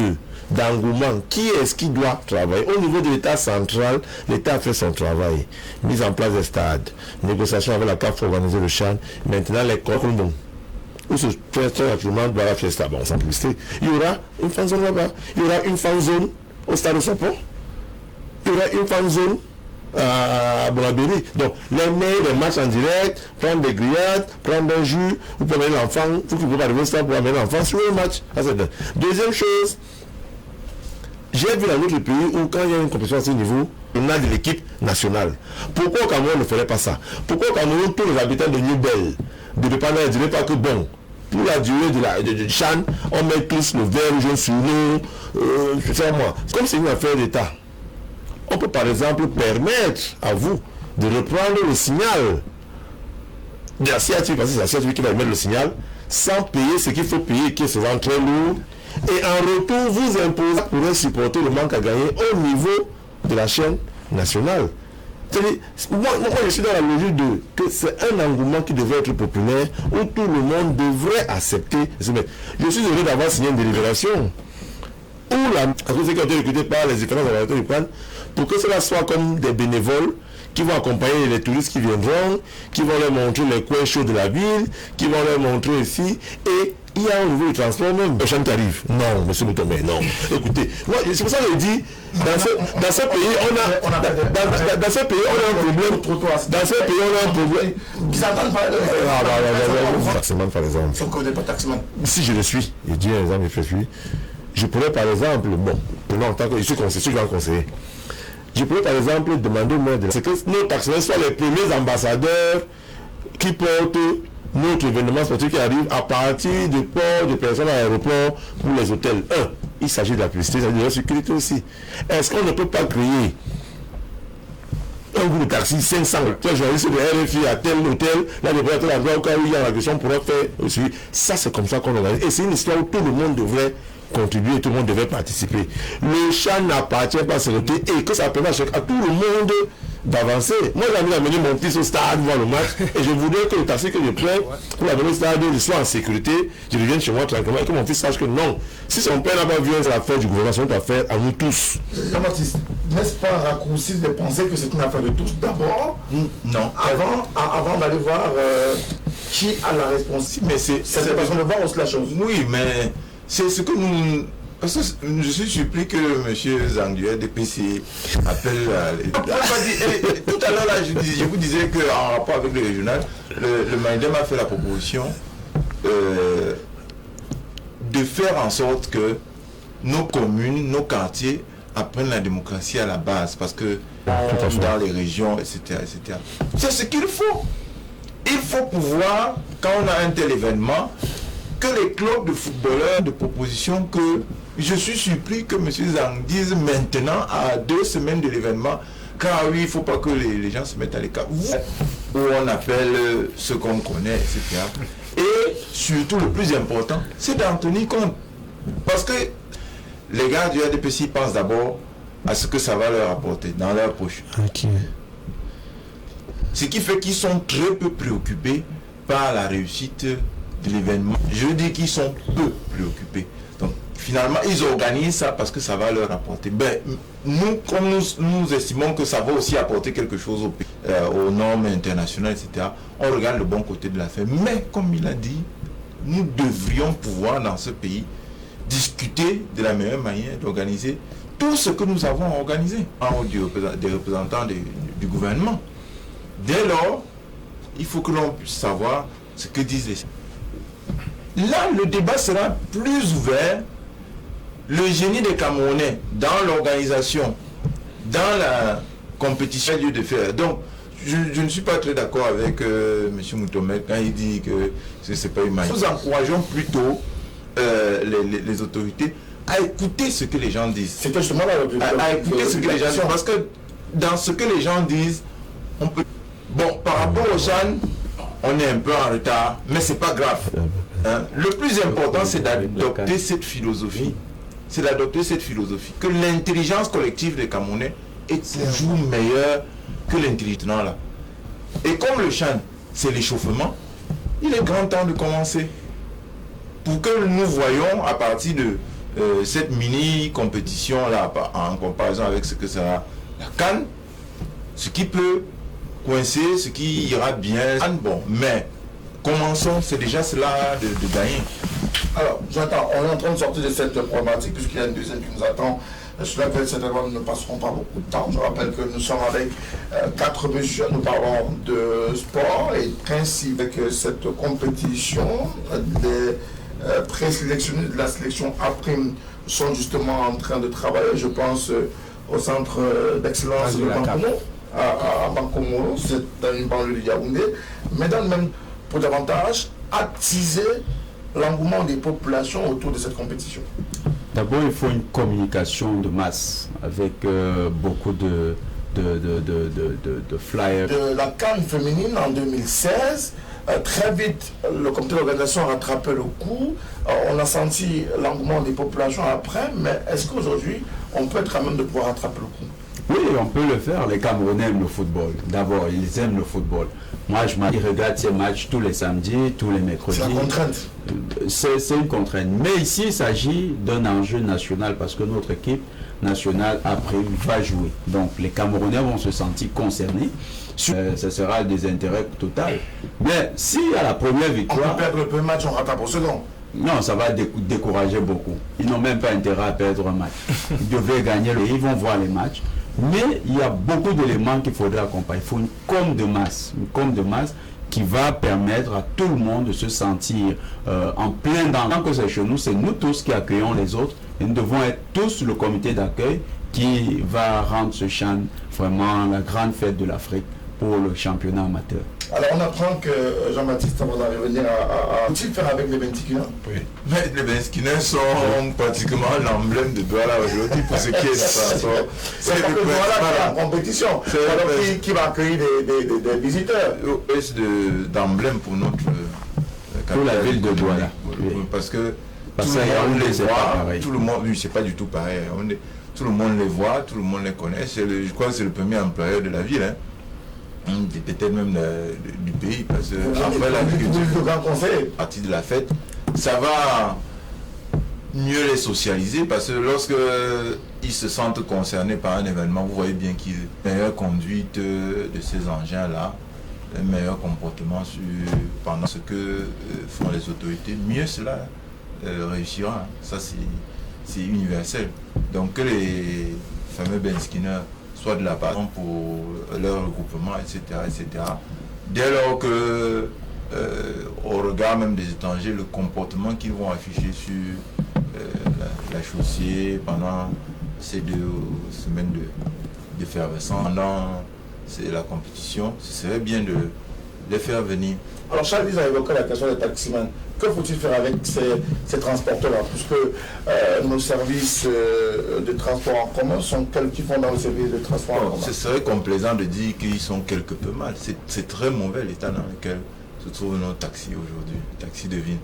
d'engouement. Qui est-ce qui doit travailler? Au niveau de l'État central, l'État a fait son travail. Mise en place des stades, négociation avec la CAF pour organiser le CHAN. Maintenant, les Corondons, où se fait actuellement de la fiesta, bon, sans publicité, il y aura une fan zone là-bas. Il y aura une fan zone au stade de Sapon. Il y aura une fan zone à Bonabéry. Donc, les meilleurs des matchs en direct, prendre des grillades, prendre un jus, vous pouvez amener l'enfant, vous pouvez pas arriver au stade pour amener l'enfant sur le match. Deuxième chose, j'ai vu dans d'autres pays où quand il y a une compétition à ce niveau, on a de l'équipe nationale. Pourquoi au Cameroun ne ferait pas ça? Pourquoi au Cameroun, tous les habitants de Newbel, de Dépendance, ne diraient pas que bon, pour la durée du CHAN, on met tous le vert jaune sur nous, c'est moi. Comme c'est une affaire d'État, on peut par exemple permettre à vous de reprendre le signal de la CATV, parce que c'est la CATV qui va mettre le signal, sans payer ce qu'il faut payer, qui est souvent très lourd. Et en retour, vous imposez pour supporter le manque à gagner au niveau de la chaîne nationale. Moi, je suis dans la logique que c'est un engouement qui devrait être populaire, où tout le monde devrait accepter. Je suis heureux d'avoir signé une délibération où la société qui a été recrutée par les différents organisateurs du plan, pour que cela soit comme des bénévoles qui vont accompagner les touristes qui viendront, qui vont leur montrer les coins chauds de la ville, qui vont leur montrer ici, et il y a au niveau du transport même. Le CHAN arrive. Non, monsieur Moutomé, non. Écoutez, moi, c'est pour ça que je dis, dans ce pays, on a dans ce pays, on a un problème. Dans ce pays, on a un problème. Qui s'attendent pas. Taximan, par exemple. Je ne connais pas Taximan. Si je le suis, je dis un exemple, je suis. Je pourrais, par exemple, bon, en tant que je suis grand conseiller. Je pourrais par exemple demander au maire de que nos taximens soient les premiers ambassadeurs qui portent notre événement sportif qui arrive à partir du port de personnes à l'aéroport pour les hôtels. Il s'agit de la publicité, il s'agit de la sécurité aussi. Est-ce qu'on ne peut pas créer un groupe de taxi 500, tu as journaliste de RFI à tel hôtel, là, de tel endroit, au cas où il y a la question, on pourrait faire aussi. Ça, c'est comme ça qu'on organise. Et c'est une histoire où tout le monde devrait contribuer, tout le monde devait participer. Le CHAN n'appartient pas à ce côté et que ça permet à tout le monde d'avancer. Moi, j'ai envie d'amener mon fils au stade voir le match et je voudrais que le taxi que je prends pour l'amener au stade, il soit en sécurité, je revienne chez moi tranquillement et que mon fils sache que non. Si son père n'a pas vu c'est l'affaire du gouvernement, c'est une affaire à nous tous. Jean-Baptiste, n'est-ce pas un raccourci de penser que c'est une affaire de tous d'abord? Non. Avant d'aller voir qui a la responsabilité. Mais c'est cette façon de voir aussi la chose. Oui, mais c'est ce que nous... Parce que je suis surpris que M. Zanguier, DPC, appelle... tout à l'heure, je vous disais qu'en rapport avec le régional, le MINDEM a fait la proposition de faire en sorte que nos communes, nos quartiers apprennent la démocratie à la base. Parce que dans les régions, etc. C'est ce qu'il faut. Il faut pouvoir, quand on a un tel événement, que les clubs de footballeurs de proposition que je suis surpris que M. Zang dise maintenant à 2 semaines de l'événement, car oui, il ne faut pas que les gens se mettent à l'écart. Où on appelle ce qu'on connaît, etc. Et surtout, le plus important, c'est d'en tenir compte. Parce que les gars du RDPC pensent d'abord à ce que ça va leur apporter dans leur poche. Okay. Ce qui fait qu'ils sont très peu préoccupés par la réussite de l'événement. Je dis qu'ils sont peu préoccupés. Donc, il finalement, ils organisent ça parce que ça va leur apporter. Ben, nous, comme nous estimons que ça va aussi apporter quelque chose au pays, aux normes internationales, etc., on regarde le bon côté de l'affaire. Mais, comme il a dit, nous devrions pouvoir, dans ce pays, discuter de la meilleure manière d'organiser tout ce que nous avons organisé en haut des représentants du gouvernement. Dès lors, il faut que l'on puisse savoir ce que disent les... Là, le débat sera plus ouvert. Le génie des Camerounais dans l'organisation, dans la compétition, lieu de faire. Donc, je ne suis pas très d'accord avec M. Moutomet quand il dit que ce n'est pas humain. Nous encourageons plutôt les autorités à écouter ce que les gens disent. C'est justement là à écouter ce que les gens disent. Parce que dans ce que les gens disent, on peut... Bon, par rapport au Chan, on est un peu en retard, mais c'est pas grave. Hein? Le plus important, c'est d'adopter cette philosophie. C'est d'adopter cette philosophie. Que l'intelligence collective des Camerounais est toujours meilleure que l'intelligence là. Et comme le Chan, c'est l'échauffement, il est grand temps de commencer. Pour que nous voyons à partir de cette mini-compétition là, en comparaison avec ce que sera la CAN, ce qui peut coincer, ce qui ira bien. Bon, mais commençons, c'est déjà cela de gagner. Alors, j'entends, on est en train de sortir de cette problématique puisqu'il y a une deuxième qui nous attend. Sur laquelle certainement nous ne passerons pas beaucoup de temps. Je rappelle que nous sommes avec 4 messieurs, nous parlons de sport et ainsi avec cette compétition, les présélectionnés de la sélection A-Prime sont justement en train de travailler. Je pense au centre d'excellence de Bankomo, à Bankomo, c'est dans une banlieue de Yaoundé, mais dans le même pour davantage attiser l'engouement des populations autour de cette compétition. D'abord, il faut une communication de masse avec beaucoup de flyers. De la CAN féminine en 2016, très vite, le comité d'organisation a rattrapé le coup. On a senti l'engouement des populations après, mais est-ce qu'aujourd'hui, on peut être à même de pouvoir rattraper le coup? Oui, on peut le faire. Les Camerounais aiment le football. D'abord, ils aiment le football. Moi, je regarde ces matchs tous les samedis, tous les mercredis. C'est une contrainte. C'est une contrainte. Mais ici, il s'agit d'un enjeu national parce que notre équipe nationale après va jouer. Donc, les Camerounais vont se sentir concernés. Ce sera des intérêts total. Mais si à la première victoire... On peut perdre le premier match, on rattrape au second. Non, ça va décourager beaucoup. Ils n'ont même pas intérêt à perdre un match. Ils devaient gagner, ils vont voir les matchs. Mais il y a beaucoup d'éléments qu'il faudrait accompagner. Il faut une com de masse qui va permettre à tout le monde de se sentir en plein dans. Tant que c'est chez nous, c'est nous tous qui accueillons les autres. Et nous devons être tous le comité d'accueil qui va rendre ce CHAN vraiment la grande fête de l'Afrique pour le championnat amateur. Alors on apprend que Jean-Baptiste, avant d'en revenir à faut-il faire avec les Bentikina? Oui, mais les Bentikina sont pratiquement l'emblème de Douala aujourd'hui pour ce qui est de transport. C'est le Douala qui est en compétition, alors qui va accueillir des visiteurs. C'est d'emblème pour notre pour la ville de Douala. Parce que tout le monde les voit, tout le monde, oui, c'est pas du tout pareil. Tout le monde les voit, tout le monde les connaît. Je crois que c'est le premier employeur de la ville. Hein. Peut-être même du pays, parce que après la partie de la fête, ça va mieux les socialiser, parce que lorsque ils se sentent concernés par un événement, vous voyez bien qu'il y a une meilleure conduite de ces engins-là, un meilleur comportement pendant ce que font les autorités, mieux cela réussira. Ça, c'est universel. Donc que les fameux Benskiner soit de la part pour leur regroupement, etc., etc. Dès lors que, au regard même des étrangers, le comportement qu'ils vont afficher sur la chaussée pendant ces 2 semaines d'effervescence, pendant la compétition, ce serait bien de les faire venir. Alors Charles a évoqué la question des taximans. Que faut-il faire avec ces transporteurs-là? Puisque nos services de transport en commun sont qui font dans le service de transport en commun. Ce serait complaisant de dire qu'ils sont quelque peu mal. C'est très mauvais l'état dans lequel se trouvent nos taxis aujourd'hui, les taxis de ville.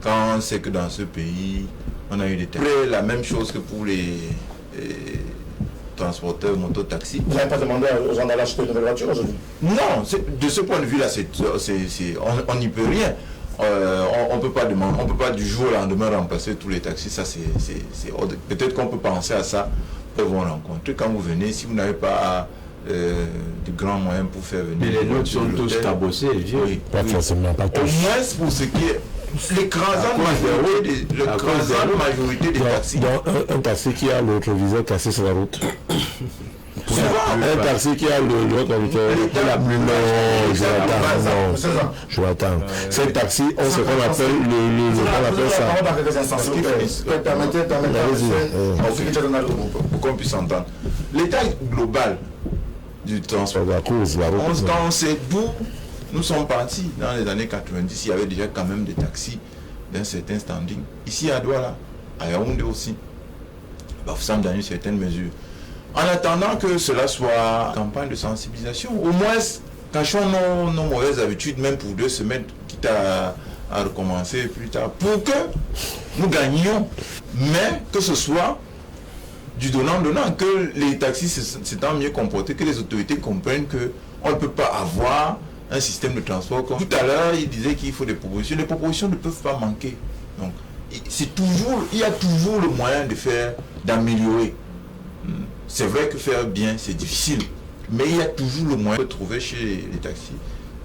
Quand on sait que dans ce pays, on a eu des taxis. La même chose que pour les transporteurs moto-taxis. Vous n'avez pas demandé aux gens d'aller acheter une nouvelle voiture aujourd'hui? Non, de ce point de vue-là, on n'y peut rien. on peut pas demander, on peut pas du jour au lendemain remplacer tous les taxis. Ça c'est peut-être qu'on peut penser à ça pour vous rencontrer quand vous venez. Si vous n'avez pas de grands moyens pour faire venir. Mais les nôtres sont tous cabossés, vieux. Oui, Pas forcément, pas tous. au moins pour ce qui est l'écrasante majorité des taxis. Donc un taxi qui a le rétroviseur cassé sur la route. Un taxi qui a le conducteur la plus longue, je l'attends. C'est taxi, on se qu'on appelle on appelle ça. Pour qu'on puisse entendre. L'état global du transport. Quand on sait d'où nous sommes partis dans les années 90, il y avait déjà quand même des taxis d'un certain standing. Ici à Douala, à Yaoundé aussi. Bah, vous semble dans une certaine mesure. En attendant que cela soit campagne de sensibilisation, au moins cachons nos mauvaises habitudes, même pour 2 semaines, quitte à recommencer plus tard, pour que nous gagnions, mais que ce soit du donnant-donnant, que les taxis s'étant mieux comportés, que les autorités comprennent qu'on ne peut pas avoir un système de transport. Comme tout à l'heure, il disait qu'il faut des propositions. Les propositions ne peuvent pas manquer. Donc, il y a toujours le moyen d'améliorer. C'est vrai que faire bien, c'est difficile, mais il y a toujours le moyen de trouver chez les taxis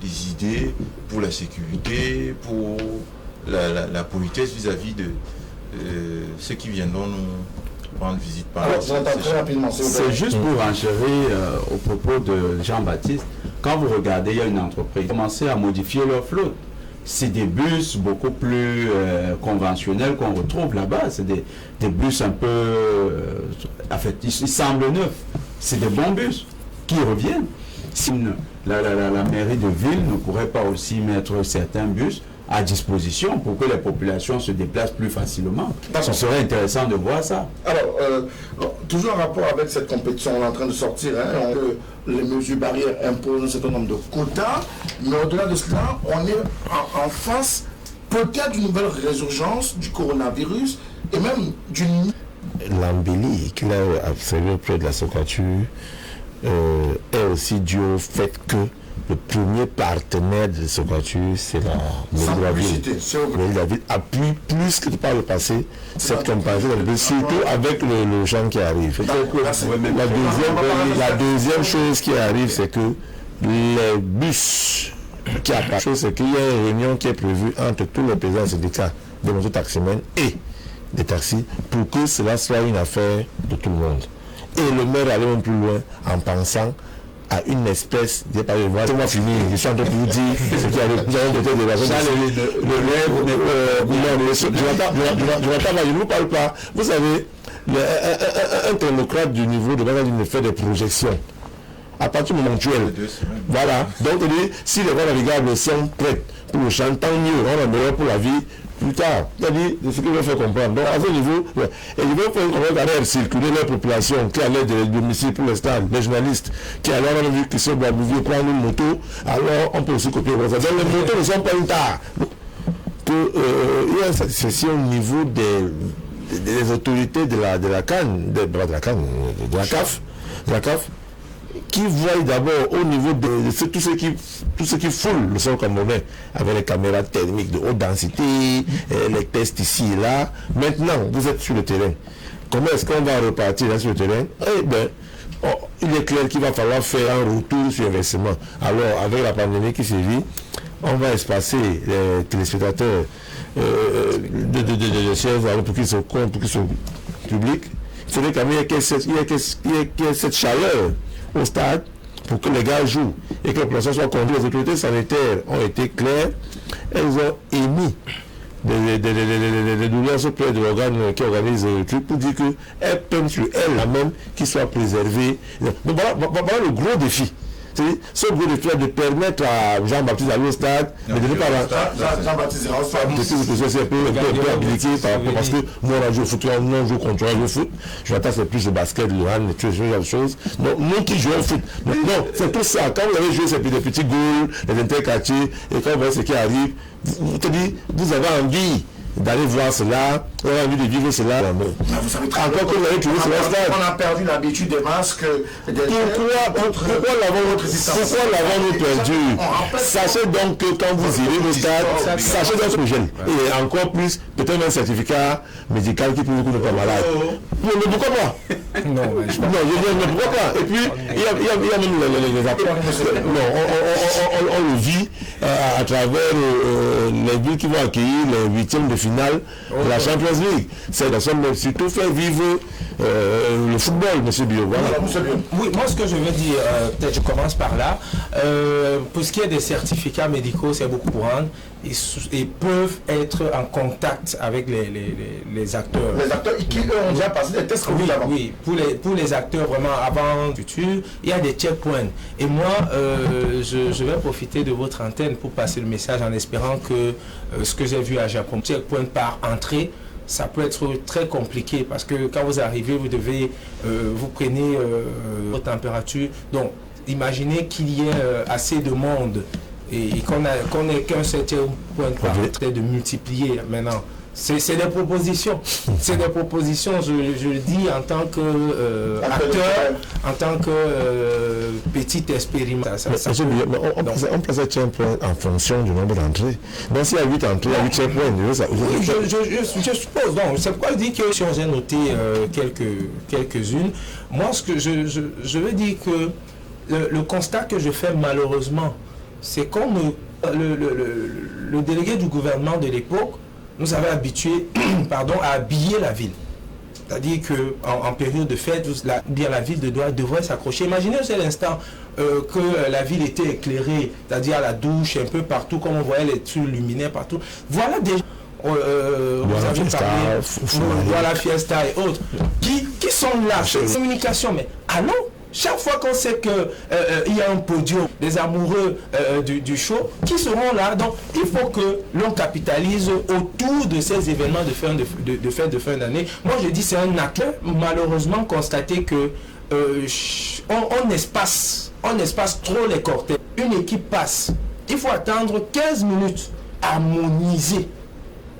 des idées pour la sécurité, pour la politesse vis-à-vis de ceux qui viendront nous rendre visite par là. C'est juste pour enchérir au propos de Jean-Baptiste. Quand vous regardez, il y a une entreprise qui a commencé à modifier leur flotte. C'est des bus beaucoup plus conventionnels qu'on retrouve là-bas. C'est des bus un peu... en fait, ils semblent neufs. C'est des bons bus qui reviennent. Si la mairie de ville ne pourrait pas aussi mettre certains bus à disposition pour que les populations se déplacent plus facilement. Ce serait intéressant de voir ça. Alors, toujours en rapport avec cette compétition, on est en train de sortir, les mesures barrières imposent un certain nombre de quotas, mais au-delà de cela, on est en face peut-être d'une nouvelle résurgence du coronavirus et même d'une... L'embellie qu'il a observé auprès de la Socature est aussi due au fait que le premier partenaire de Socature, c'est la mairie de la ville. La mairie de la ville appuie plus que par le passé cette compagnie, surtout avec le champ qui arrive. La deuxième chose qui arrive, c'est que les bus qui apparaissent, c'est qu'il y a une réunion qui est prévue entre tous les présidents syndicats des mototaximens et des taxis pour que cela soit une affaire de tout le monde. Et le maire allait même plus loin en pensant à une espèce de moi je finir, je suis en train de vous dire ce qui arrive. Nous avons peut-être des je ne vous parle pas. Vous savez, un technocrate du niveau de base, il fait des projections à partir du moment actuel. Voilà. Donc, si les voies navigables sont prêtes pour le champ, tant mieux, on est meilleur pour la vie plus tard. C'est-à-dire, c'est ce qu'il veut faire comprendre. Donc, à ce niveau, et ils veulent faire comprendre qu'à circuler leur population, qui allait des domiciles pour l'instant, les journalistes, qui alors ont vu qu'ils sont Bouvier prendre une moto, alors on peut aussi copier comme ça. Donc, les motos ne sont pas une tare. Il y a une satisfaction au niveau des autorités de la CAN, de la CAF, qui voient d'abord au niveau de tout ce qui foule le sol camerounais avec les caméras thermiques de haute densité, les tests ici et là. Maintenant, vous êtes sur le terrain. Comment est-ce qu'on va repartir là sur le terrain? Eh bien, il est clair qu'il va falloir faire un retour sur investissement. Alors, avec la pandémie qui sévit, on va espacer les téléspectateurs de chers pour qu'ils soient publics. Il faudrait quand même qu'il y ait cette chaleur au stade pour que les gars jouent et que la population soit conduite. Les autorités sanitaires ont été claires, elles ont émis des douleurs auprès de l'organe qui organise le truc pour dire qu'elles peinent sur elles-mêmes qui soit préservée. Donc voilà le gros défi. Ce gros défi de permettre à Jean-Baptiste d'aller au stade, de donner par Jean-Baptiste c'est un peu habilité parce que nous on a joué au foot, nous on joue contre le foot. Je m'attends c'est plus le basket, le hand, ce genre de choses. Donc nous qui jouons au foot. Non, c'est tout ça. Quand vous avez joué ces petits goals, les interquartiers, et quand vous voyez ce qui arrive, vous avez envie d'aller voir cela, on a envie de vivre cela. Vous savez très Encore que vous avez trouvé cela stade. On a perdu l'habitude des masques. Pourquoi l'avons-nous perdu? Sachez donc que quand vous irez au stade, sachez donc que gène. Et encore plus, peut-être un certificat médical qui prouve que vous n'êtes pas malade. Mais pourquoi pas? Non, je dis, mais pourquoi pas? Et puis, il y a même les acteurs. Non, on le vit à travers les villes qui vont accueillir les huitièmes de finale de la Champions League. C'est la somme, mais surtout faire vivre le football, M. Bio. Voilà. Oui, moi ce que je veux dire, peut-être je commence par là. Pour ce qui est des certificats médicaux, c'est beaucoup pour rendre. Ils peuvent être en contact avec les acteurs. Les acteurs qui ont déjà passé des tests Covid avant. Oui, pour les acteurs vraiment avant futur, il y a des checkpoints. Et moi, je vais profiter de votre antenne pour passer le message en espérant que ce que j'ai vu à Japon, checkpoint par entrée, ça peut être très compliqué parce que quand vous arrivez, vous devez, vous prenez votre température. Donc, imaginez qu'il y ait assez de monde et qu'on ait qu'un septième point de multiplier maintenant. C'est des propositions. C'est des propositions, je le dis en tant que acteur, en tant que petit expérimentation. On place un checkpoint en fonction du nombre d'entrées. Donc s'il y a 8 entrées, il y a 8 checkpoints. Je suppose. Donc c'est pourquoi je dis que si j'ai noté quelques-unes, moi ce que je veux dire que le constat que je fais malheureusement, c'est comme le délégué du gouvernement de l'époque nous avait habitués à habiller la ville. C'est-à-dire qu'en période de fête, la ville devrait s'accrocher. Imaginez à l'instant que la ville était éclairée, c'est-à-dire à la douche, un peu partout, comme on voyait les trucs luminaires partout. Voilà déjà. Vous avez parlé, voilà Fiesta et autres, qui sont là, c'est communication, mais allons. Chaque fois qu'on sait qu'il y a un podium des amoureux du show qui seront là, donc il faut que l'on capitalise autour de ces événements de fête de fin d'année. Moi je dis c'est un acte, malheureusement constaté que on espace trop les cortèges. Une équipe passe, il faut attendre 15 minutes, harmoniser.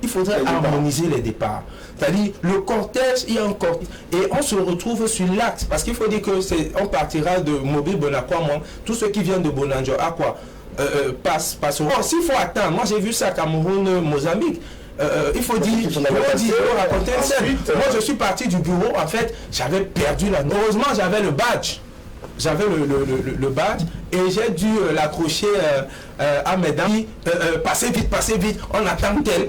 Il faudrait harmoniser les départs. C'est-à-dire, le cortège, il y a un cortège. Et on se retrouve sur l'axe. Parce qu'il faut dire que on partira de Mobile Bonacqua, tous ceux qui viennent de Bonanjo, à quoi passeront. S'il faut attendre, moi j'ai vu ça à Cameroun, Mozambique. Il faut dire, raconter une scène. Moi je suis parti du bureau, en fait, j'avais perdu la. Heureusement, j'avais le badge. J'avais le badge et j'ai dû l'accrocher à mes dames. Passez vite, on attend tel.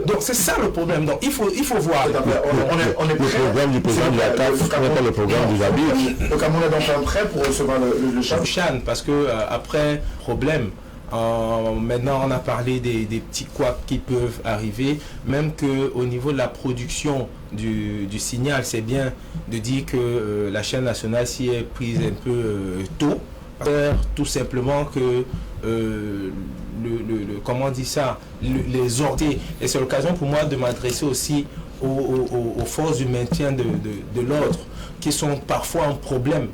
Donc c'est ça le problème. Donc il faut voir. On est le programme du président de la CAF, n'est pas le programme du Zabir. Le Cameroun est donc prêt pour recevoir le Chan. Parce que après, problème. Maintenant, on a parlé des petits couacs qui peuvent arriver, même qu'au niveau de la production du signal, c'est bien de dire que la chaîne nationale s'y est prise un peu tôt, tout simplement que comment on dit ça, les ordres. Et c'est l'occasion pour moi de m'adresser aussi aux forces du maintien de l'ordre, qui sont parfois un problème.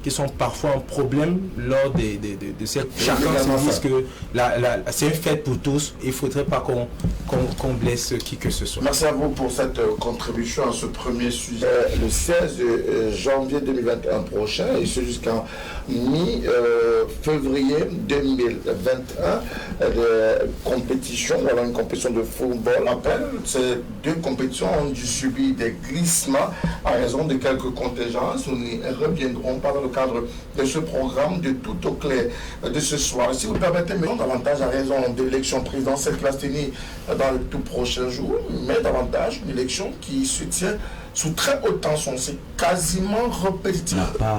Lors de cette... Chacun se dit que c'est une fête pour tous. Il ne faudrait pas qu'on blesse qui que ce soit. Merci à vous pour cette contribution à ce premier sujet. Le 16 janvier 2021 prochain, et ce jusqu'en mi-février 2021, compétition, voilà une compétition de football. Rappel, ces deux compétitions ont dû subir des glissements à raison de quelques contingences. Nous n'y reviendrons pas dans le cadre de ce programme de tout au clair de ce soir. Si vous permettez, mais non davantage à raison de l'élection présidentielle qui va se tenir dans les tout prochains jours, mais davantage une élection qui se tient sous très haute tension. C'est quasiment répétitif. On n'a pas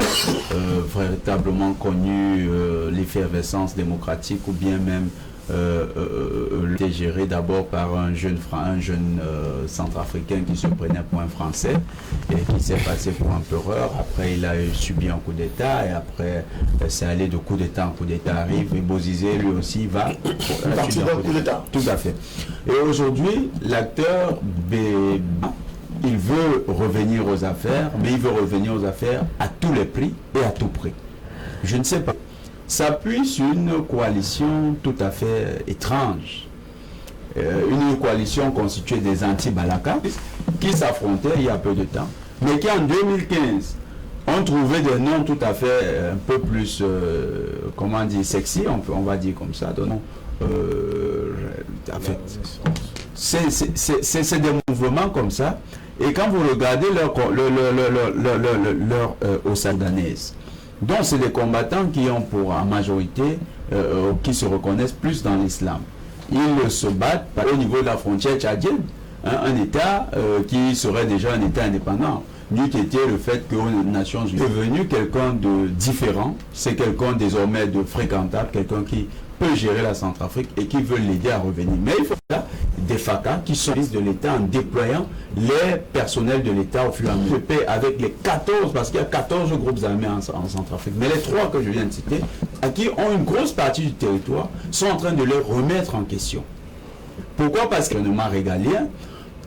véritablement connu l'effervescence démocratique ou bien même était géré d'abord par un jeune centrafricain qui se prenait pour un Français et qui s'est passé pour un empereur. Après, il a subi un coup d'État et après, c'est allé de coup d'État en coup d'État arrive et Bozizé lui aussi va partir d'un coup d'État. Tout à fait. Et aujourd'hui, l'acteur il veut revenir aux affaires, mais il veut revenir aux affaires à tous les prix et à tout prix. Je ne sais pas. S'appuie sur une coalition tout à fait étrange. une coalition constituée des anti-Balaka qui s'affrontaient il y a peu de temps, mais qui en 2015 ont trouvé des noms tout à fait un peu plus, comment dire, sexy, on va dire comme ça, de nom. En fait, c'est des mouvements comme ça. Et quand vous regardez leur Ossaganaise, donc c'est des combattants qui ont pour en majorité, qui se reconnaissent plus dans l'islam. Ils se battent au niveau de la frontière tchadienne, hein, un État qui serait déjà un État indépendant. N'eût été le fait que les Nations Unies est devenu quelqu'un de différent, c'est quelqu'un désormais de fréquentable, quelqu'un qui peut gérer la Centrafrique et qui veut l'aider à revenir. Mais il faut là des FACA qui sont de l'État en déployant les personnels de l'État au fur et à mesure avec les 14, parce qu'il y a 14 groupes armés en Centrafrique. Mais les 3 que je viens de citer, à qui ont une grosse partie du territoire, sont en train de les remettre en question. Pourquoi? Parce que le gouvernement régalien,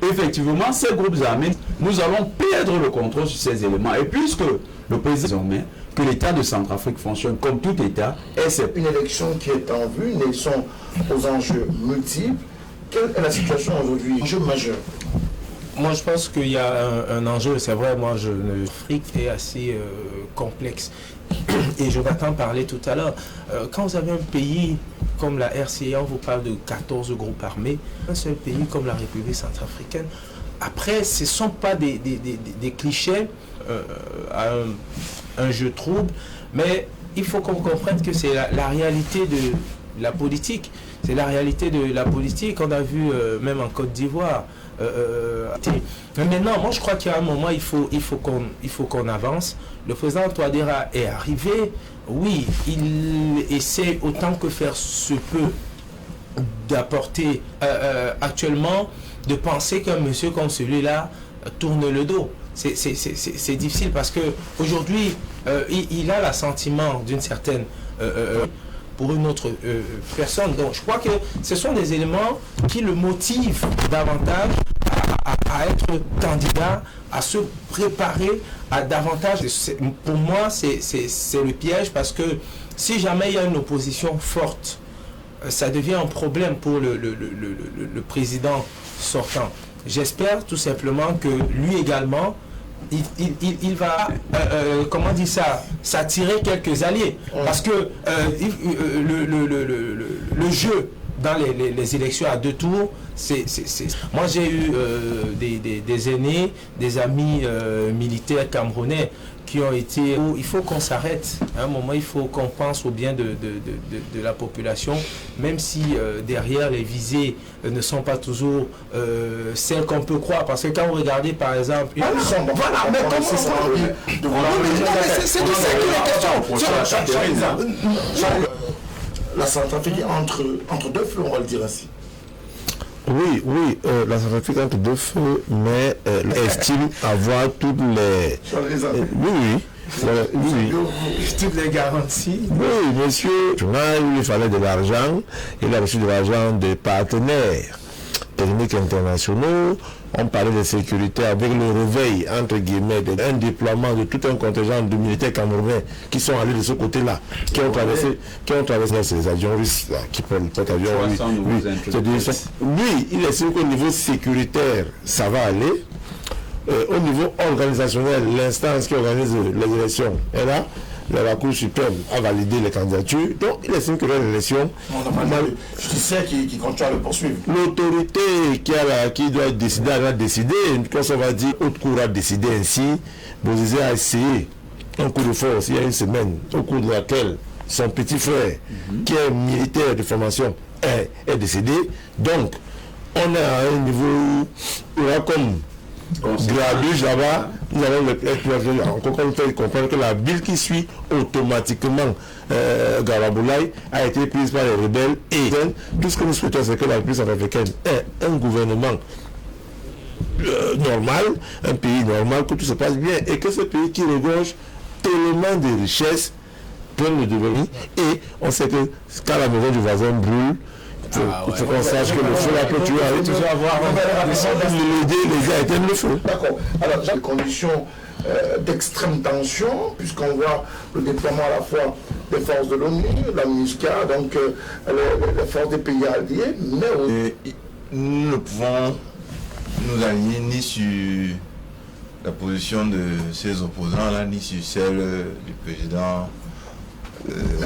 effectivement, ces groupes armés, nous allons perdre le contrôle sur ces éléments. Et puisque le président désormais que l'État de Centrafrique fonctionne comme tout État, et c'est une élection qui est en vue, une élection aux enjeux multiples. Quelle est la situation aujourd'hui? Enjeu majeur. Moi, je pense qu'il y a un enjeu, c'est vrai, moi, l'Afrique est assez complexe. Et Jonathan parlait tout à l'heure, quand vous avez un pays comme la RCA, on vous parle de 14 groupes armés, un seul pays comme la République centrafricaine, après, ce ne sont pas des clichés à un jeu trouble, mais il faut qu'on comprenne que c'est la réalité de la politique. C'est la réalité de la politique. On a vu même en Côte d'Ivoire. Mais maintenant, moi je crois qu'il y a un moment, il faut qu'on avance. Le président Touadéra est arrivé. Oui, il essaie autant que faire se peut d'apporter actuellement, de penser qu'un monsieur comme celui-là tourne le dos. C'est difficile parce que aujourd'hui il a l'assentiment d'une certaine pour une autre personne. Donc je crois que ce sont des éléments qui le motivent davantage à être candidat, à se préparer à davantage. Pour moi, c'est le piège parce que si jamais il y a une opposition forte, ça devient un problème pour le président sortant. J'espère tout simplement que lui également, il va, comment dire ça, s'attirer quelques alliés. Parce que le jeu dans les élections à 2 tours, moi j'ai eu des aînés, des amis militaires camerounais qui ont été... Il faut qu'on s'arrête. À un moment, il faut qu'on pense au bien de la population, même si derrière les visées ne sont pas toujours celles qu'on peut croire. Parce que quand vous regardez, par exemple... Voilà, mais comment c'est ça? C'est de ça qu'il est question. La Centrafrique entre deux feux, on va le dire ainsi. Oui, la Centrafrique entre deux feux, mais elle estime avoir toutes les... Toutes les garanties. Oui, monsieur, il lui fallait de l'argent, il a reçu de l'argent des partenaires techniques internationaux. On parlait de sécurité avec le réveil, entre guillemets, un déploiement de tout un contingent de militaires camerounais qui sont allés de ce côté-là, qui ont traversé ces avions russes, là, qui prennent cet avion russe. Lui, il estime qu'au niveau sécuritaire, ça va aller. Au niveau organisationnel, l'instance qui organise les élections est là. La Cour suprême a validé les candidatures, donc il estime que l'élection... Je sais qui continue à le poursuivre. L'autorité qui doit décider, elle a décidé, quand on va dire, haute cour a décidé ainsi, Bozizé a essayé un coup de force il y a une semaine, au cours de laquelle son petit frère, qui est militaire de formation, est décédé. Donc, on est à un niveau où il y a comme... Grabuge là-bas, nous allons encore faire comprendre que la ville qui suit automatiquement Garaboulaye a été prise par les rebelles et tout ce que nous souhaitons, c'est que la République centrafricaine ait un gouvernement normal, un pays normal, que tout se passe bien et que ce pays qui regorge tellement de richesses prenne le devenir. Et on sait que quand la maison du voisin brûle, il faut qu'on sache que le feu là peut toujours arriver, toujours avoir les gars éteignent le feu. D'accord. Alors, j'ai des conditions d'extrême tension, puisqu'on voit le déploiement à la fois des forces de l'ONU, la MINUSCA, donc les forces des pays alliés, mais nous ne pouvons nous aligner ni sur la position de ces opposants-là, ni sur celle du président.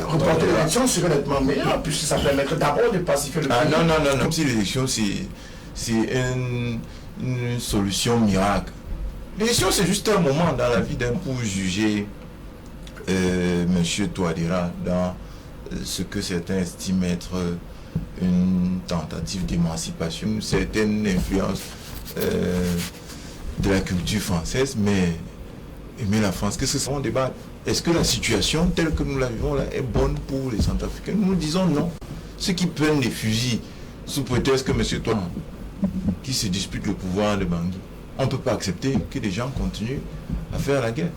Reporter l'élection serait nettement meilleur, puisque ça permettrait d'abord de pacifier le pays. Non. Comme si l'élection, c'est une solution miracle. L'élection, c'est juste un moment dans la vie d'un pour juger M. Touadéra dans ce que certains estiment être une tentative d'émancipation, une certaine influence de la culture française, mais aimer la France, qu'est-ce que ça va débattre? Est-ce que la situation telle que nous la vivons là est bonne pour les Centrafricains? Nous disons non. Ceux qui prennent des fusils sous prétexte que M. Touadéra qui se dispute le pouvoir de Bangui, on ne peut pas accepter que des gens continuent à faire la guerre.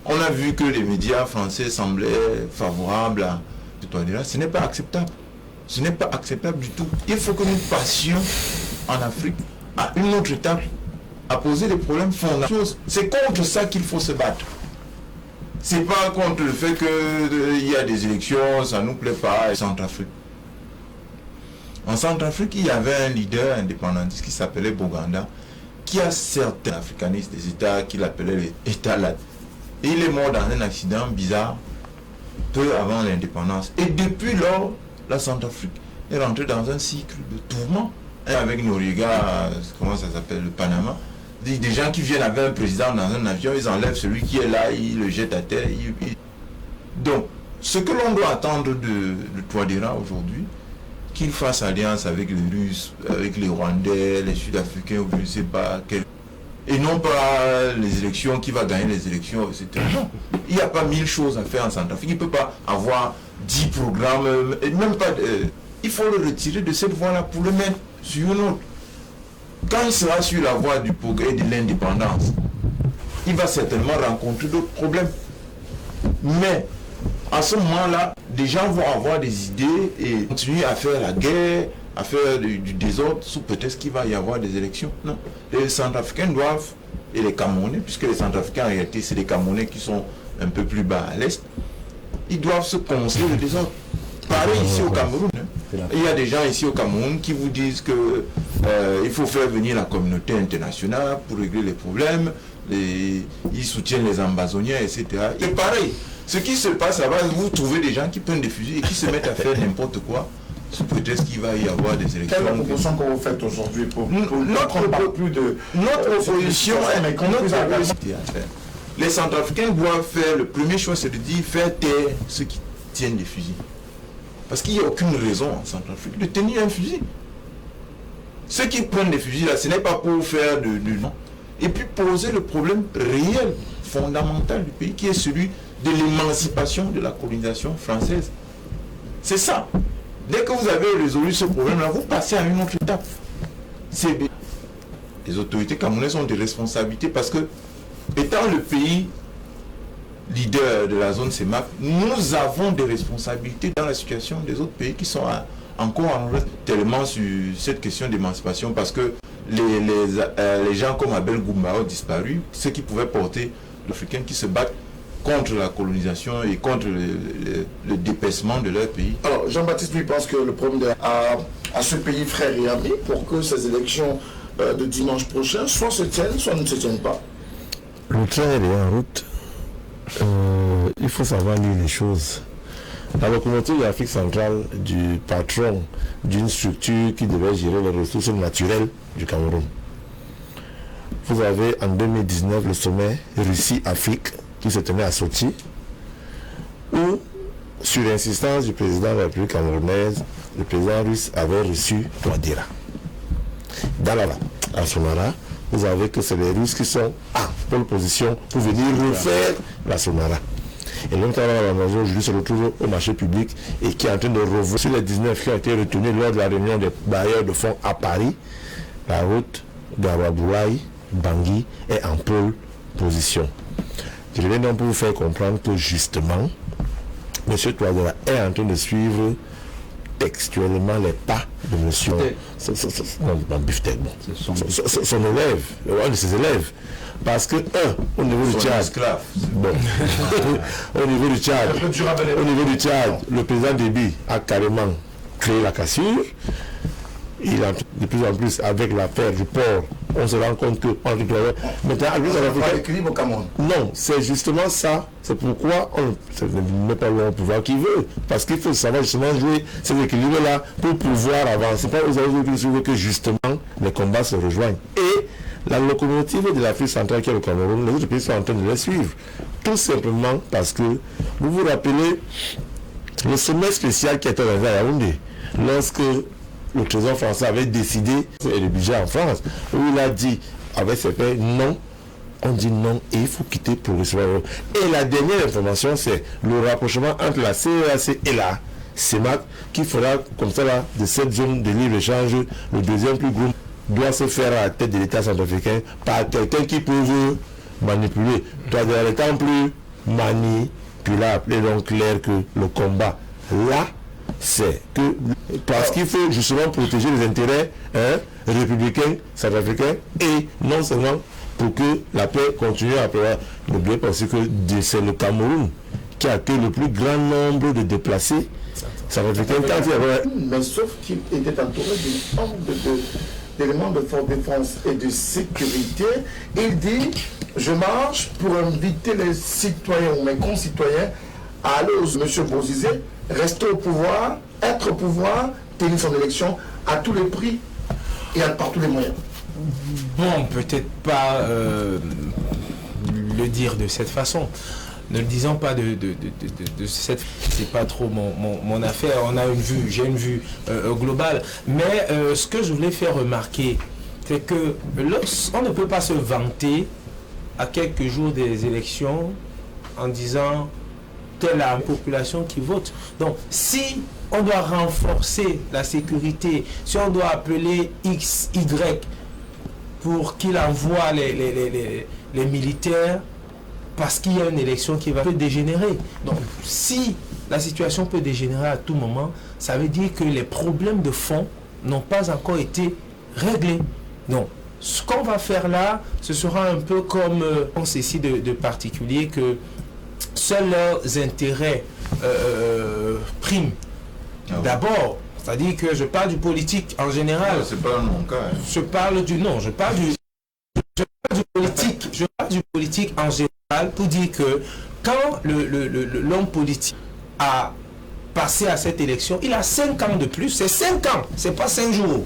On a vu que les médias français semblaient favorables à Touadéra. Ce n'est pas acceptable. Ce n'est pas acceptable du tout. Il faut que nous passions en Afrique à une autre étape, à poser des problèmes fondamentaux. C'est contre ça qu'il faut se battre. C'est pas contre le fait qu'il y a des élections, ça ne nous plaît pas, en Centrafrique. En Centrafrique, il y avait un leader indépendantiste qui s'appelait Boganda, qui a certains africanistes des États qu'il appelait les États latins. Et il est mort dans un accident bizarre, peu avant l'indépendance. Et depuis lors, la Centrafrique est rentrée dans un cycle de tourment. Avec Noriega, comment ça s'appelle, le Panama, des gens qui viennent avec un président dans un avion, ils enlèvent celui qui est là, ils le jettent à terre. Donc, ce que l'on doit attendre de Touadéra aujourd'hui, qu'il fasse alliance avec les Russes, avec les Rwandais, les Sud-Africains, ou je ne sais pas quel... Et non pas les élections, qui va gagner les élections, etc. Non, il n'y a pas 1000 choses à faire en Centrafrique. Il ne peut pas avoir 10 programmes, et même pas... il faut le retirer de cette voie-là pour le mettre sur une autre. Quand il sera sur la voie du progrès et de l'indépendance, il va certainement rencontrer d'autres problèmes. Mais à ce moment-là, des gens vont avoir des idées et continuer à faire la guerre, à faire du désordre sous prétexte qu'il va y avoir des élections. Non. Les Centrafricains doivent, et les Camerounais, puisque les Centrafricains en réalité c'est les Camerounais qui sont un peu plus bas à l'est, ils doivent se construire le désordre. Pareil ici au Cameroun. Il y a des gens ici au Cameroun qui vous disent que il faut faire venir la communauté internationale pour régler les problèmes, ils soutiennent les ambazoniens, etc. Et pareil, ce qui se passe là-bas, vous trouvez des gens qui prennent des fusils et qui se mettent à faire n'importe quoi sous prétexte qu'il va y avoir des élections. Quelle est la proposition que vous faites aujourd'hui pour notre opposition les Centrafricains doivent faire, le premier choix c'est de dire faire taire ceux qui tiennent des fusils. Parce qu'il n'y a aucune raison en Centrafrique de tenir un fusil. Ceux qui prennent des fusils là, ce n'est pas pour faire du non. Et puis poser le problème réel, fondamental du pays, qui est celui de l'émancipation de la colonisation française. C'est ça. Dès que vous avez résolu ce problème-là, vous passez à une autre étape. Les autorités camerounaises ont des responsabilités parce que, étant le pays leader de la zone CEMAC, nous avons des responsabilités dans la situation des autres pays qui sont encore en reste tellement sur cette question d'émancipation parce que les gens comme Abel Goumba ont disparu, ceux qui pouvaient porter l'Africain qui se battent contre la colonisation et contre le dépaissement de leur pays. Alors Jean-Baptiste lui pense que le problème à ce pays frère et ami pour que ces élections de dimanche prochain soit se tiennent, soit ne se tiennent pas. Le train est en route. Il faut savoir lire les choses. La locomotive de l'Afrique centrale du patron d'une structure qui devait gérer les ressources naturelles du Cameroun. Vous avez en 2019 le sommet Russie-Afrique qui se tenait à Sochi, où, sur l'insistance du président de la République camerounaise, le président russe avait reçu Touadéra. Dans à Sonara, vous avez que c'est les Russes qui sont en pole position pour venir refaire la Sonara. Et donc, la maison aujourd'hui se retrouve au marché public et qui est en train de revoir sur les 19 qui ont été retenus lors de la réunion des bailleurs de fonds à Paris. La route d'Arabouaï, Bangui est en pole position. Je viens donc pour vous faire comprendre que justement, M. Touadéra est en train de suivre textuellement les pas de M. Son élève, un de ses élèves. Parce que, au niveau du Tchad, au niveau du Tchad, le président Déby a carrément créé la cassure. il a de plus en plus avec l'affaire du port. On se rend compte que maintenant, l'équilibre au Cameroun. Non, c'est justement ça. C'est pourquoi on ne met pas le pouvoir qui veut. Parce qu'il faut savoir justement jouer cet équilibre-là pour pouvoir avancer. Pas aux autres que justement les combats se rejoignent. Et la locomotive de l'Afrique centrale qui est le Cameroun, les autres pays sont en train de les suivre. Tout simplement parce que, vous vous rappelez, le sommet spécial qui était organisé à Yaoundé, lorsque le Trésor français avait décidé, et le budget en France, où il a dit, avec ses pairs, non, on dit non, et il faut quitter pour recevoir. Et la dernière information, c'est le rapprochement entre la CEAC et la CEMAC, qui fera comme ça, là, de cette zone de libre-échange, le deuxième plus gros, doit se faire à la tête de l'État centrafricain par quelqu'un qui peut manipuler. Toi, dans l'état plus manipulable, et donc clair que le combat, là, c'est que parce qu'il faut justement protéger les intérêts républicains, centrafricains, et non seulement pour que la paix continue à prévoir. N'oubliez pas aussi que c'est le Cameroun qui accueille le plus grand nombre de déplacés centrafricains. Mais sauf qu'il était entouré d'éléments de force défense et de sécurité. Il dit, je marche pour inviter les citoyens ou mes concitoyens à aller aux M. Bozizé, rester au pouvoir, être au pouvoir, tenir son élection à tous les prix et par tous les moyens. Bon, peut-être pas le dire de cette façon. Ne le disons pas de cette... C'est pas trop mon affaire. On a une vue, j'ai une vue globale. Mais ce que je voulais faire remarquer, c'est que on ne peut pas se vanter à quelques jours des élections en disant telle la population qui vote. Donc, si on doit renforcer la sécurité, si on doit appeler X, Y pour qu'il envoie les militaires, parce qu'il y a une élection qui va dégénérer. Donc, si la situation peut dégénérer à tout moment, ça veut dire que les problèmes de fond n'ont pas encore été réglés. Donc, ce qu'on va faire là, ce sera un peu comme on sait ici de particulier que seuls leurs intérêts priment. D'abord, c'est-à-dire que je parle du politique en général. C'est pas mon cas. Hein. Je parle du politique en général pour dire que quand l'homme politique a passé à cette élection, il a 5 ans de plus. C'est 5 ans, c'est pas 5 jours.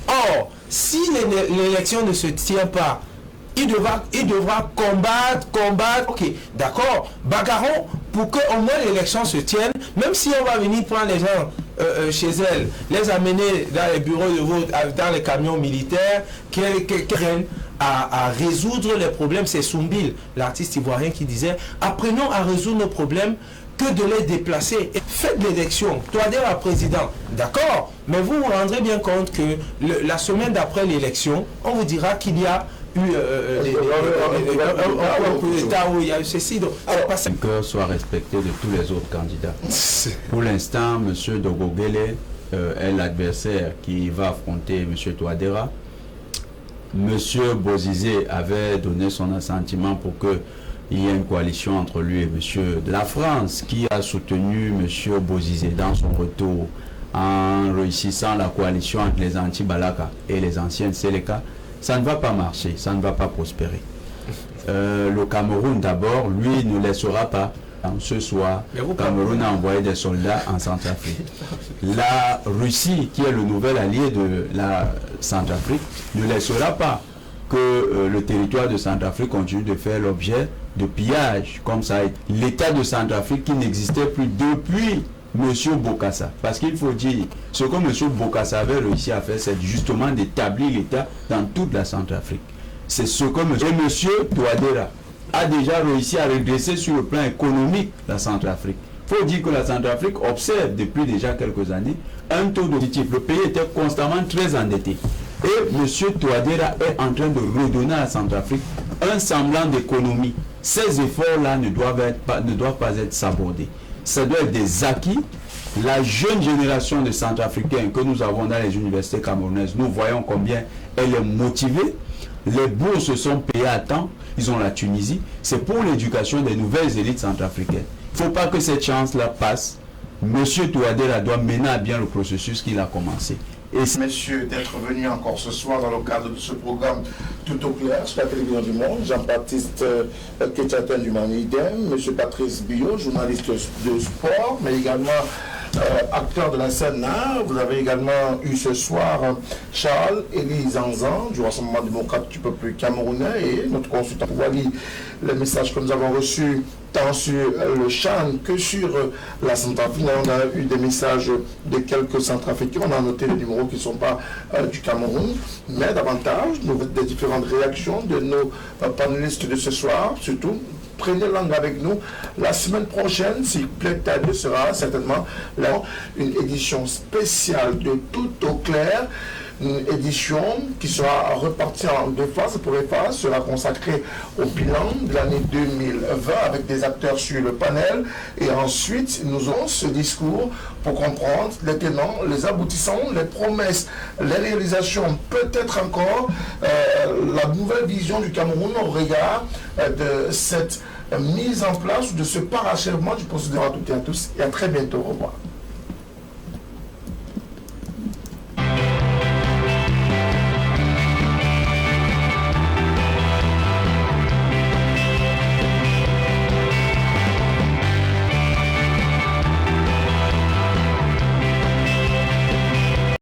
Or, si l'élection ne se tient pas, il devra combattre. Ok, d'accord, bagarrons pour que au moins l'élection se tienne, même si on va venir prendre les gens chez elle, les amener dans les bureaux de vote, dans les camions militaires, qui viennent à résoudre les problèmes. C'est Soumbil, l'artiste ivoirien, qui disait « Apprenons à résoudre nos problèmes que de les déplacer. Et faites l'élection, Touadéra président, d'accord, mais vous vous rendrez bien compte que la semaine d'après l'élection, on vous dira qu'il y a eu l'État où il y a eu ceci. Donc, que le cœur soit respecté de tous les autres candidats. Pour l'instant, M. Dogogele est l'adversaire qui va affronter M. Touadéra. M. Bozizé avait donné son assentiment pour que il y a une coalition entre lui et M. de la France qui a soutenu M. Bozizé dans son retour en réussissant la coalition entre les anti-Balaka et les anciennes Seleka. Ça ne va pas marcher, ça ne va pas prospérer. Le Cameroun d'abord, lui, ne laissera pas. Ce soir, le Cameroun a envoyé des soldats en Centrafrique. La Russie, qui est le nouvel allié de la Centrafrique, ne laissera pas que le territoire de Centrafrique continue de faire l'objet de pillage, comme ça. L'État de Centrafrique qui n'existait plus depuis M. Bokassa. Parce qu'il faut dire, ce que M. Bokassa avait réussi à faire, c'est justement d'établir l'État dans toute la Centrafrique. C'est ce que M. Touadéra a déjà réussi à redresser sur le plan économique la Centrafrique. Il faut dire que la Centrafrique observe depuis déjà quelques années un taux de positif. Le pays était constamment très endetté. Et M. Touadéra est en train de redonner à la Centrafrique un semblant d'économie. Ces efforts-là ne doivent pas être sabordés. Ça doit être des acquis. La jeune génération de Centrafricains que nous avons dans les universités camerounaises, nous voyons combien elle est motivée. Les bourses sont payées à temps. Ils ont la Tunisie. C'est pour l'éducation des nouvelles élites centrafricaines. Il ne faut pas que cette chance-là passe. M. Touadéra doit mener à bien le processus qu'il a commencé. Messieurs, d'être venus encore ce soir dans le cadre de ce programme Tout au clair sur la télévision du monde. Jean-Baptiste Ketchaten du Manidem, M. Patrice Bio, journaliste de sport, mais également acteur de la scène. Vous avez également eu ce soir Charles Élie Zanzan du Rassemblement démocrate du peuple camerounais et notre consultant Wali. Les messages que nous avons reçus tant sur le Chan que sur la Centrafrique. On a eu des messages de quelques Centrafricains. On a noté les numéros qui ne sont pas du Cameroun, mais davantage des différentes réactions de nos panélistes de ce soir, surtout. Prenez langue avec nous. La semaine prochaine, s'il plaît à Dieu, sera certainement là une édition spéciale de Tout au clair. Une édition qui sera repartie en deux phases. La première phase sera consacrée au bilan de l'année 2020 avec des acteurs sur le panel. Et ensuite, nous aurons ce discours pour comprendre les tenants, les aboutissants, les promesses, les réalisations, peut-être encore la nouvelle vision du Cameroun au regard de cette mise en place, de ce parachèvement du procédure à toutes et à tous. Et à très bientôt. Au revoir.